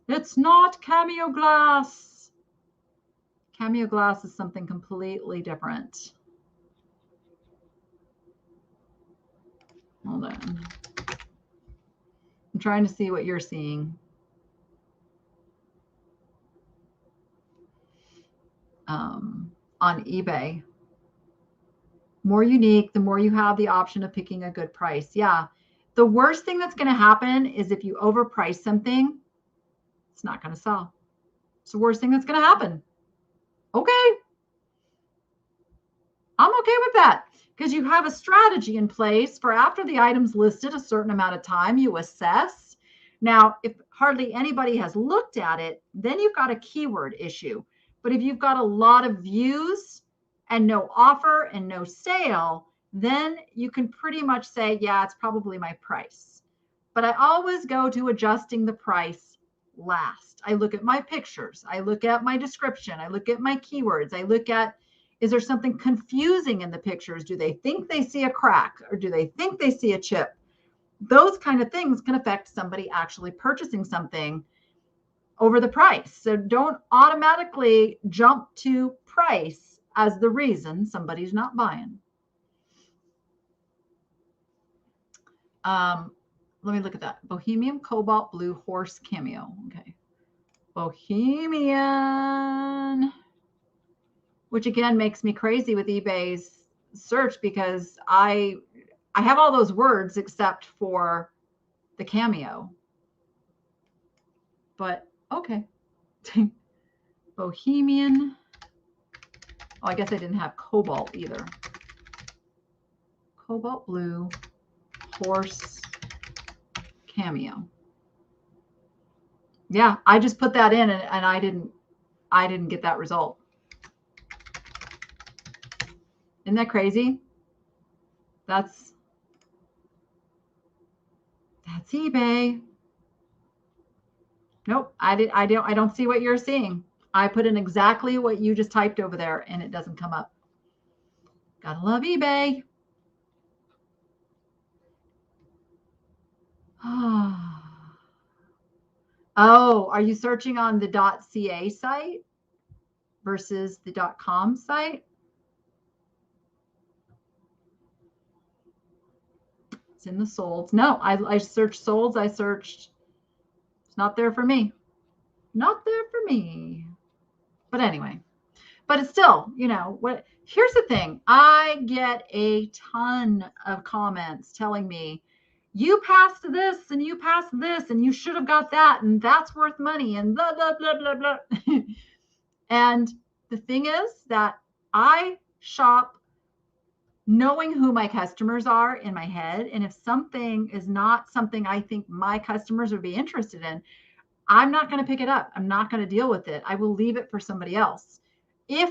It's not cameo glass. Cameo glass is something completely different. Hold on. I'm trying to see what you're seeing. On eBay. More unique, the more you have the option of picking a good price. Yeah. The worst thing that's going to happen is if you overprice something, it's not going to sell. It's the worst thing that's going to happen. Okay. I'm okay with that because you have a strategy in place for after the item's listed a certain amount of time, you assess. Now, if hardly anybody has looked at it, then you've got a keyword issue. But if you've got a lot of views and no offer and no sale, then you can pretty much say, yeah, it's probably my price. But I always go to adjusting the price last. I look at my pictures. I look at my description. I look at my keywords. I look at, is there something confusing in the pictures? Do they think they see a crack or do they think they see a chip? Those kind of things can affect somebody actually purchasing something over the price. So don't automatically jump to price as the reason somebody's not buying. Let me look at that. Bohemian Cobalt Blue Horse Cameo. Okay. Bohemian, which again makes me crazy with eBay's search because I have all those words except for the cameo. But okay. Bohemian. Oh, I guess I didn't have cobalt either. Cobalt blue horse cameo. Yeah, I just put that in and I didn't get that result. Isn't that crazy? That's eBay. Nope, I don't see what you're seeing. I put in exactly what you just typed over there and it doesn't come up. Gotta love eBay. Oh, are you searching on the .ca site versus the .com site? It's in the solds. No, I searched solds. I searched. It's not there for me. Not there for me. But anyway, but it's still, what? Here's the thing. I get a ton of comments telling me, you passed this and you passed this and you should have got that and that's worth money and blah, blah, blah, blah, blah. And the thing is that I shop knowing who my customers are in my head. And if something is not something I think my customers would be interested in, I'm not going to pick it up. I'm not going to deal with it. I will leave it for somebody else. If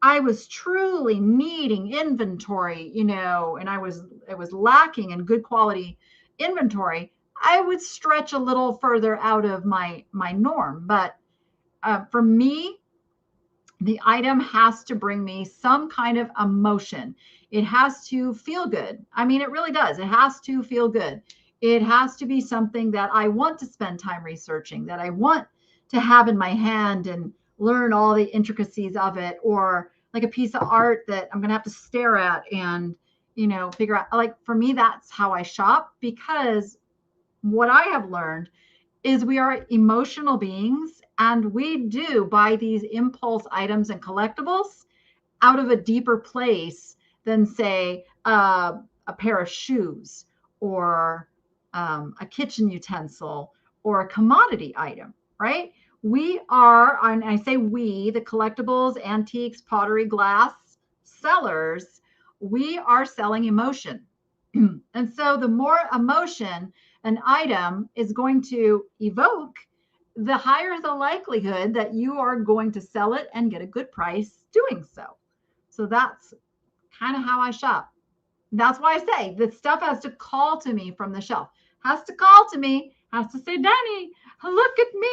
I was truly needing inventory, you know, and it was lacking in good quality inventory, I would stretch a little further out of my norm. But for me, the item has to bring me some kind of emotion. It has to feel good. I mean, it really does. It has to feel good. It has to be something that I want to spend time researching, that I want to have in my hand and learn all the intricacies of it, or like a piece of art that I'm going to have to stare at and, you know, figure out. Like for me, that's how I shop, because what I have learned is we are emotional beings, and we do buy these impulse items and collectibles out of a deeper place than, say, a pair of shoes, or a kitchen utensil, or a commodity item, right? We are, and I say we, the collectibles, antiques, pottery, glass sellers, we are selling emotion. And so the more emotion an item is going to evoke, the higher the likelihood that you are going to sell it and get a good price doing so. So that's kind of how I shop. That's why I say the stuff has to call to me from the shelf, has to call to me, has to say, Danny, look at me.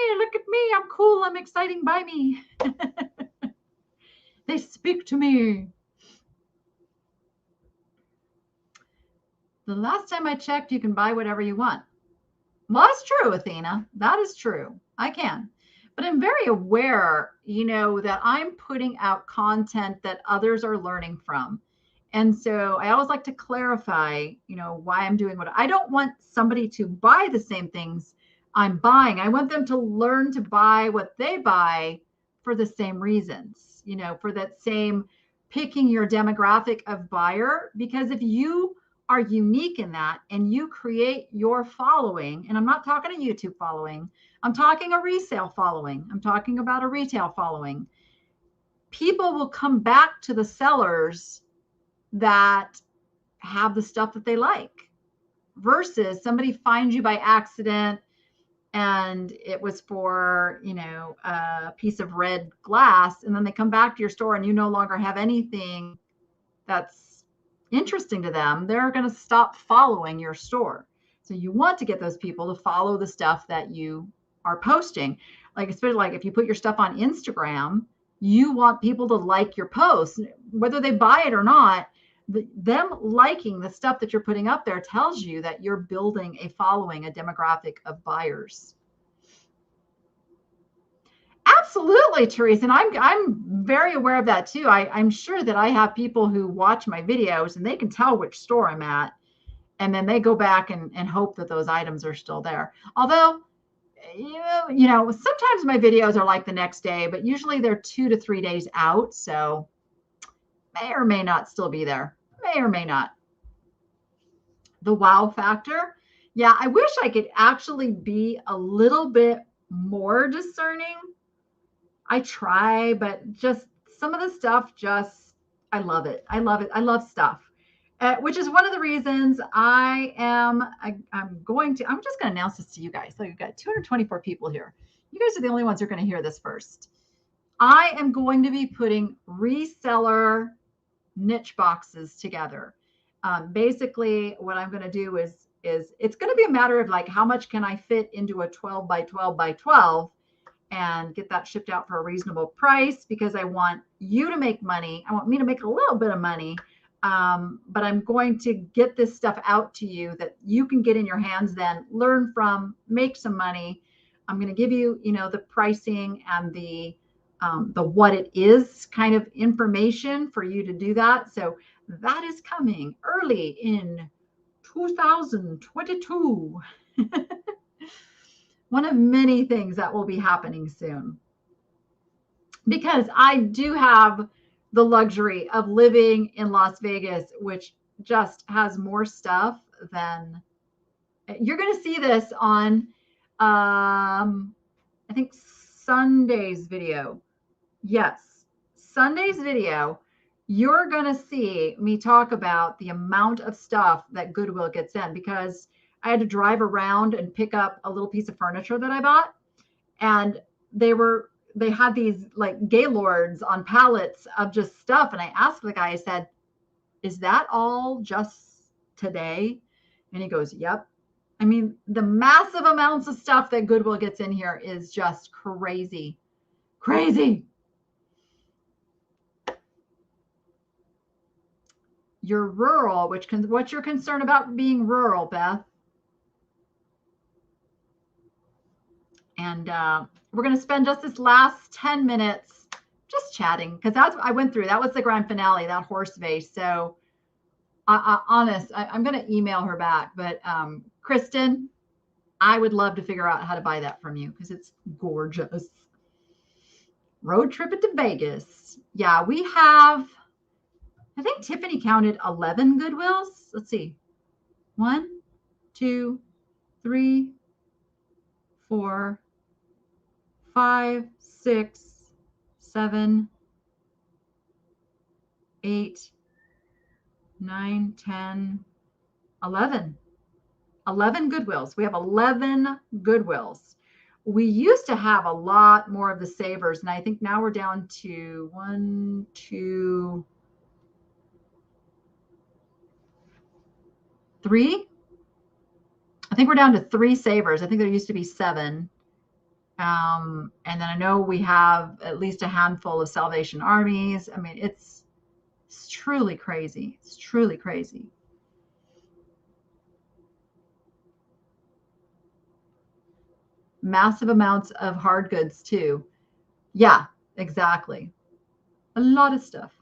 I'm cool. I'm exciting. Buy me. They speak to me. The last time I checked, you can buy whatever you want. Well, that's true, Athena. That is true. I can. But I'm very aware, you know, that I'm putting out content that others are learning from. And so I always like to clarify, you know, why I'm doing what I don't want somebody to buy the same things I'm buying. I want them to learn to buy what they buy for the same reasons, you know, for that same picking your demographic of buyer. Because if you are unique in that and you create your following, and I'm not talking a YouTube following, I'm talking a resale following, I'm talking about a retail following, people will come back to the sellers that have the stuff that they like, versus somebody finds you by accident and it was for, you know, a piece of red glass, and then they come back to your store and you no longer have anything that's interesting to them. They're going to stop following your store. So you want to get those people to follow the stuff that you are posting. Like, especially like if you put your stuff on Instagram, you want people to like your posts, whether they buy it or not. Them liking the stuff that you're putting up there tells you that you're building a following, a demographic of buyers. Absolutely, Teresa. And I'm very aware of that too. I'm sure that I have people who watch my videos and they can tell which store I'm at. And then they go back and hope that those items are still there. Although, you know, sometimes my videos are like the next day, but usually they're 2 to 3 days out. So may or may not still be there. May or may not. The wow factor. Yeah, I wish I could actually be a little bit more discerning. I try, but just some of the stuff, just, I love it. I love it. I love stuff, which is one of the reasons I'm just going to announce this to you guys. So you've got 224 people here. You guys are the only ones who are going to hear this first. I am going to be putting reseller niche boxes together. Basically, what I'm going to do is it's going to be a matter of like, how much can I fit into a 12 by 12 by 12 and get that shipped out for a reasonable price, because I want you to make money. I want me to make a little bit of money. But I'm going to get this stuff out to you that you can get in your hands, then learn from, make some money. I'm going to give you, you know, the pricing and the what it is kind of information for you to do that. So that is coming early in 2022. One of many things that will be happening soon, because I do have the luxury of living in Las Vegas, which just has more stuff than you're going to see this on, I think Sunday's video. Yes, Sunday's video. you're going to see me talk about the amount of stuff that Goodwill gets in, because I had to drive around and pick up a little piece of furniture that I bought. And they had these like gaylords on pallets of just stuff. And I asked the guy, I said, is that all just today? And he goes, yep. I mean, the massive amounts of stuff that Goodwill gets in here is just crazy. Crazy. You're rural, what's your concern about being rural, Beth? And we're going to spend just this last 10 minutes just chatting, because that's what I went through. That was the grand finale, that horse vase. So I'm going to email her back. But Kristen, I would love to figure out how to buy that from you, because it's gorgeous. Road trip into Vegas. Yeah, we have, I think Tiffany counted 11 Goodwills. Let's see. 1, 2, 3, 4, 5, 6, 7, 8, 9, 10, 11. 11 Goodwills. We have 11 Goodwills. We used to have a lot more of the savers, and I think now we're down to 1, 2, 3. I think we're down to 3 savers. I think there used to be 7. And then I know we have at least a handful of Salvation Armies. I mean, it's truly crazy. It's truly crazy. Massive amounts of hard goods too. Yeah, exactly. A lot of stuff.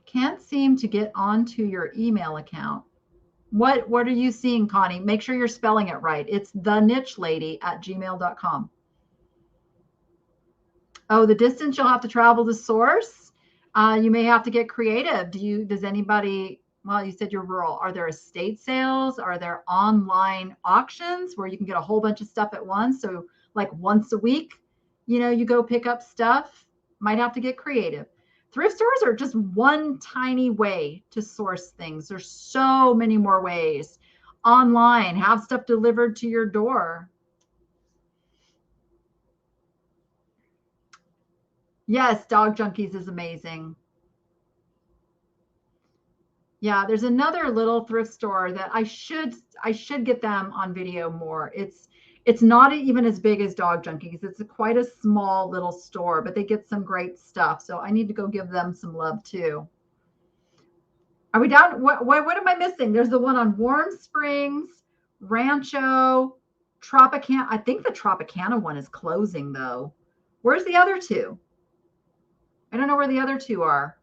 Can't seem to get onto your email account. What are you seeing, Connie? Make sure you're spelling it right. It's theniche.lady@gmail.com. Oh, the distance you'll have to travel to source. You may have to get creative. Does anybody, well, you said you're rural. Are there estate sales? Are there online auctions where you can get a whole bunch of stuff at once? So like once a week, you go pick up stuff. Might have to get creative. Thrift stores are just one tiny way to source things. There's so many more ways. Online, have stuff delivered to your door. Yes, Dog Junkies is amazing. Yeah, there's another little thrift store that I should get them on video more. It's not even as big as Dog Junkies. It's quite a small little store, but they get some great stuff. So I need to go give them some love too. Are we down? What am I missing? There's the one on Warm Springs, Rancho, Tropicana. I think the Tropicana one is closing though. Where's the other two? I don't know where the other two are.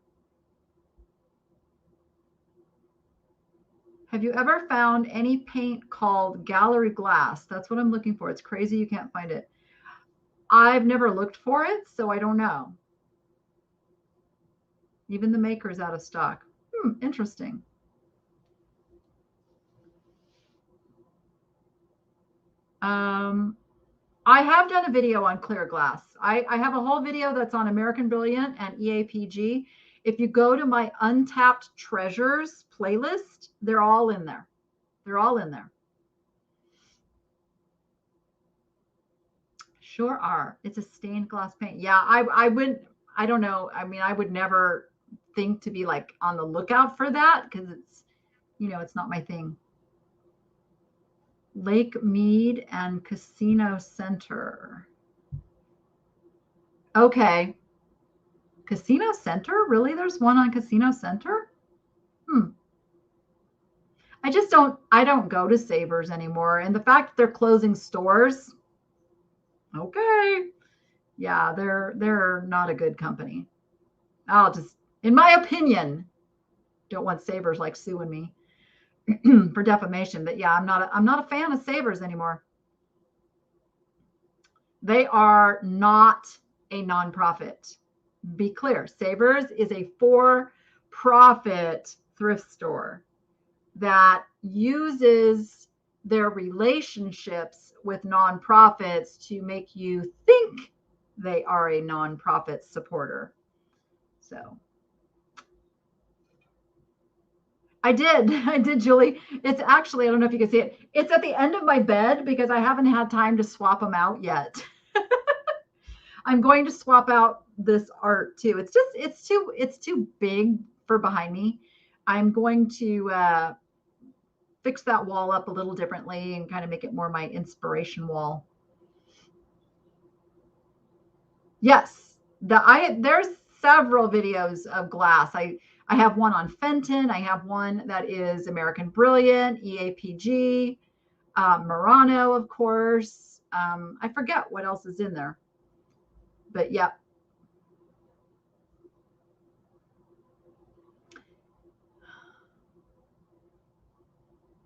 Have you ever found any paint called gallery glass? That's what I'm looking for. It's crazy you can't find it. I've never looked for it, so I don't know. Even the maker's out of stock. Interesting. I have done a video on clear glass. I have a whole video that's on American Brilliant and EAPG. If you go to my Untapped Treasures playlist, they're all in there. They're all in there. Sure are. It's a stained glass paint. Yeah, I don't know. I mean, I would never think to be like on the lookout for that, because it's not my thing. Lake Mead and Casino Center. Okay. Casino Center? Really? There's one on Casino Center? I don't go to Savers anymore. And the fact that they're closing stores, okay. Yeah, they're not a good company. I'll just, in my opinion, don't want Savers like suing me for defamation. But yeah, I'm not a fan of Savers anymore. They are not a nonprofit. Be clear, Savers is a for-profit thrift store that uses their relationships with nonprofits to make you think they are a nonprofit supporter. So I did, Julie. It's actually, I don't know if you can see it. It's at the end of my bed because I haven't had time to swap them out yet. I'm going to swap out this art too. It's too big for behind me. I'm going to fix that wall up a little differently and kind of make it more my inspiration wall. Yes, there's several videos of glass. I have one on Fenton. I have one that is American Brilliant, EAPG, Murano, of course. I forget what else is in there, but yeah.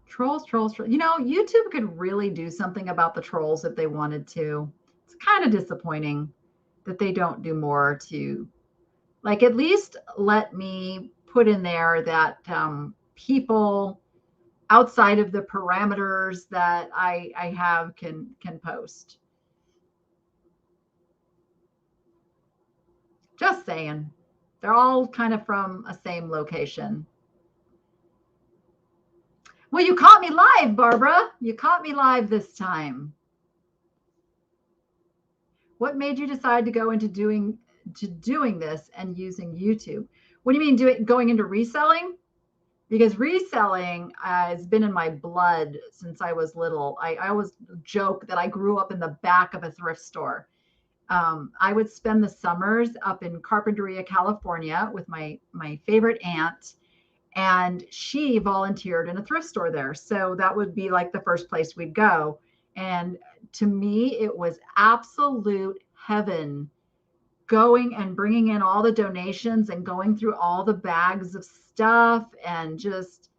Trolls, trolls, trolls. YouTube could really do something about the trolls if they wanted to. It's kind of disappointing that they don't do more to, like, at least let me put in there that people outside of the parameters that I have can post. Just saying. They're all kind of from a same location. Well, you caught me live, Barbara. You caught me live this time. What made you decide to go into doing this and using YouTube? What do you mean going into reselling? Because reselling has been in my blood since I was little. I always joke that I grew up in the back of a thrift store. I would spend the summers up in Carpinteria, California with my favorite aunt, and she volunteered in a thrift store there. So that would be like the first place we'd go. And to me, it was absolute heaven, going and bringing in all the donations and going through all the bags of stuff, and just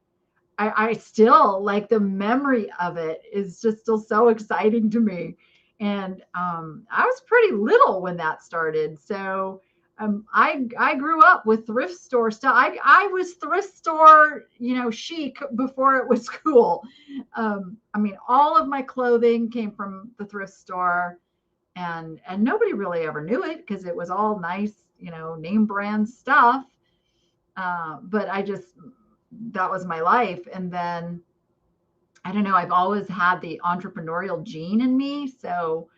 I still, like, the memory of it is just still so exciting to me. And I was pretty little when that started. So I grew up with thrift store stuff. I was thrift store, chic before it was cool. I mean, all of my clothing came from the thrift store, and nobody really ever knew it because it was all nice, name brand stuff. But that was my life. And then I don't know, I've always had the entrepreneurial gene in me. So,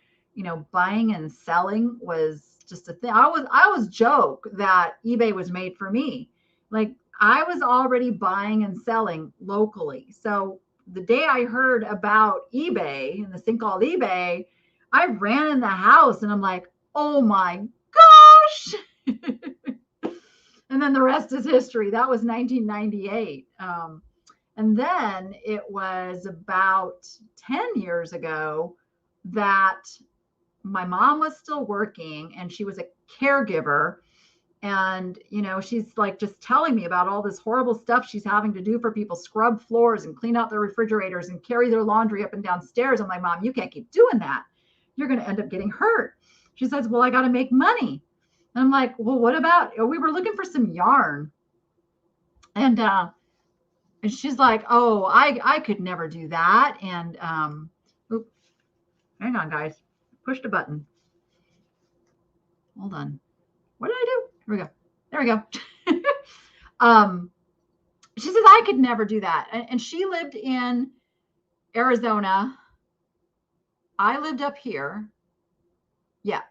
buying and selling was just a thing. I always joke that eBay was made for me. Like, I was already buying and selling locally. So the day I heard about eBay and this thing called eBay, I ran in the house and I'm like, oh my gosh. And then the rest is history. That was 1998. And then it was about 10 years ago that my mom was still working and she was a caregiver. And, she's like just telling me about all this horrible stuff she's having to do for people, scrub floors and clean out their refrigerators and carry their laundry up and down stairs. I'm like, Mom, you can't keep doing that. You're going to end up getting hurt. She says, well, I got to make money. And I'm like, well, what about, we were looking for some yarn. And she's like, oh, I could never do that. And oops, hang on, guys. Pushed a button. Hold on. What did I do? Here we go. There we go. She says I could never do that. And she lived in Arizona. I lived up here. Yeah,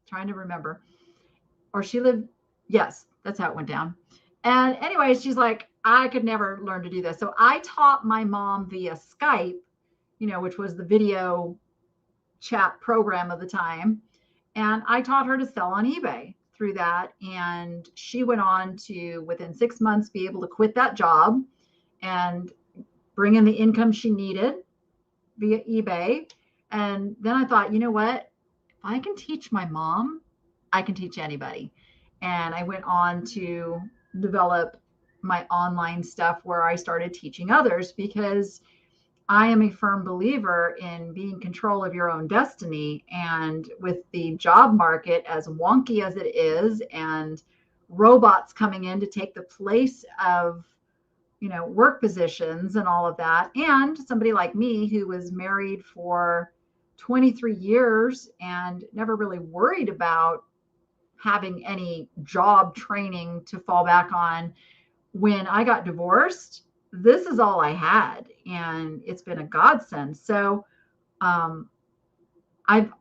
trying to remember. Or she lived, yes, that's how it went down. And anyway, she's like, I could never learn to do this. So I taught my mom via Skype, which was the video chat program of the time. And I taught her to sell on eBay through that. And she went on to, within 6 months, be able to quit that job and bring in the income she needed via eBay. And then I thought, you know what? If I can teach my mom, I can teach anybody. And I went on to develop my online stuff where I started teaching others, because I am a firm believer in being in control of your own destiny. And with the job market as wonky as it is, and robots coming in to take the place of, work positions and all of that, and somebody like me who was married for 23 years and never really worried about having any job training to fall back on. When I got divorced, this is all I had, and it's been a godsend. So um, I've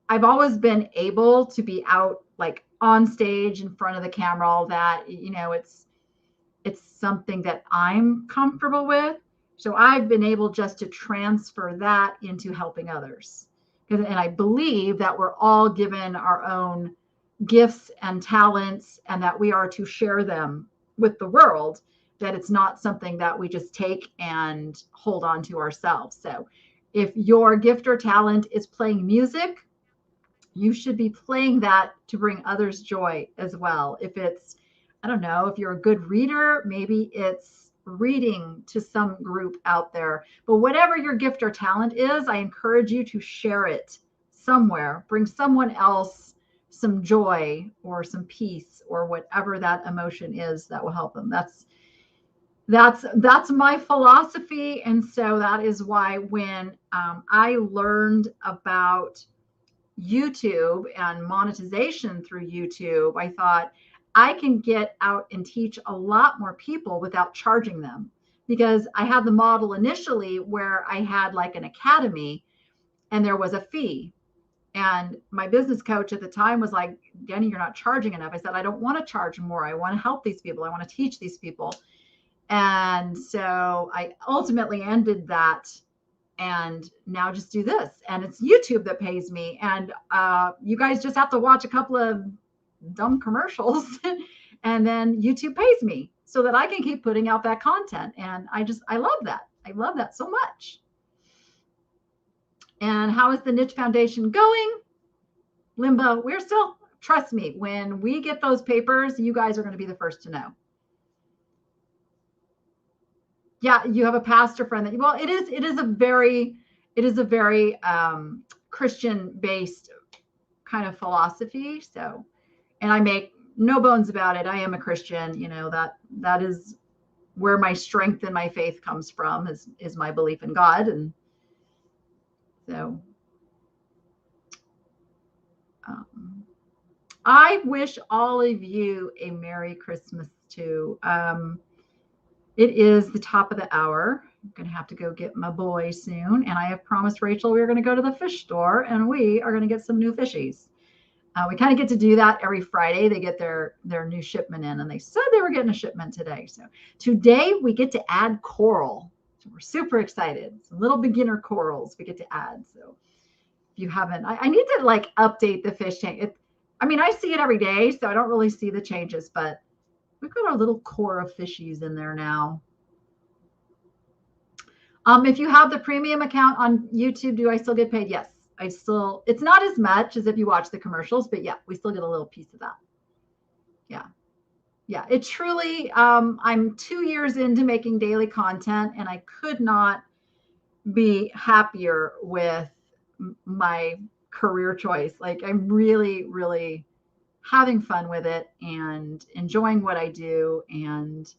I've always been able to be out like on stage in front of the camera, all that, it's something that I'm comfortable with. So I've been able just to transfer that into helping others. And I believe that we're all given our own gifts and talents, and that we are to share them with the world, that it's not something that we just take and hold on to ourselves. So if your gift or talent is playing music, you should be playing that to bring others joy as well. If it's, I don't know, if you're a good reader, maybe it's reading to some group out there. But whatever your gift or talent is, I encourage you to share it somewhere. Bring someone else some joy or some peace or whatever that emotion is that will help them. That's my philosophy. And so that is why when I learned about YouTube and monetization through YouTube, I thought I can get out and teach a lot more people without charging them, because I had the model initially where I had like an academy and there was a fee. And my business coach at the time was like, Denny, you're not charging enough. I said, I don't want to charge more. I want to help these people. I want to teach these people. And so I ultimately ended that, and now just do this, and it's YouTube that pays me. And you guys just have to watch a couple of dumb commercials and then YouTube pays me so that I can keep putting out that content. And I love that. I love that so much. And how is the niche foundation going? Limbo. We're still, trust me, when we get those papers, you guys are going to be the first to know. Yeah, you have a pastor friend that, well, it is a very Christian based kind of philosophy. So, and I make no bones about it. I am a Christian, that is where my strength and my faith comes from, is my belief in God. And so I wish all of you a Merry Christmas too. It is the top of the hour. I'm going to have to go get my boy soon. And I have promised Rachel we're going to go to the fish store and we are going to get some new fishies. We kind of get to do that every Friday. They get their new shipment in, and they said they were getting a shipment today. So today we get to add coral. So we're super excited. Some little beginner corals we get to add. So if you haven't, I need to like update the fish tank. I see it every day, so I don't really see the changes, but we've got our little core of fishies in there now. If you have the premium account on YouTube, do I still get paid? Yes, it's not as much as if you watch the commercials, but yeah, we still get a little piece of that. Yeah. It truly, I'm 2 years into making daily content, and I could not be happier with my career choice. Like, I'm really, really having fun with it and enjoying what I do, and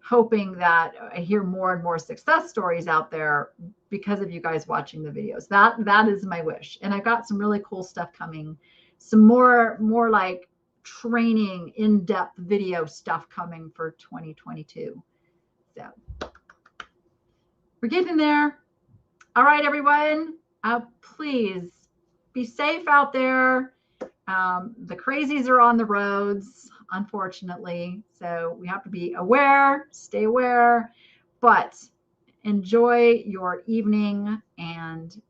hoping that I hear more and more success stories out there because of you guys watching the videos. That is my wish. And I've got some really cool stuff coming, some more like training, in-depth video stuff coming for 2022. So we're getting there. All right, everyone, please be safe out there. The crazies are on the roads, unfortunately. So we have to be aware, stay aware, but enjoy your evening. And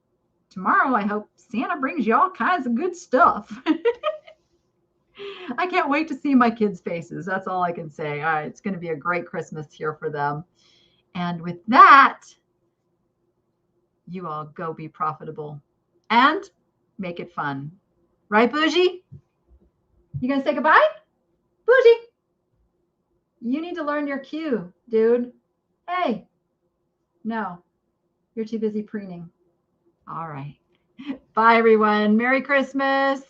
tomorrow, I hope Santa brings you all kinds of good stuff. I can't wait to see my kids' faces. That's all I can say. It's going to be a great Christmas here for them. And with that, you all go be profitable and make it fun. Right, Bougie? You going to say goodbye? Bougie, you need to learn your cue, dude. Hey, no, you're too busy preening. All right. Bye, everyone. Merry Christmas.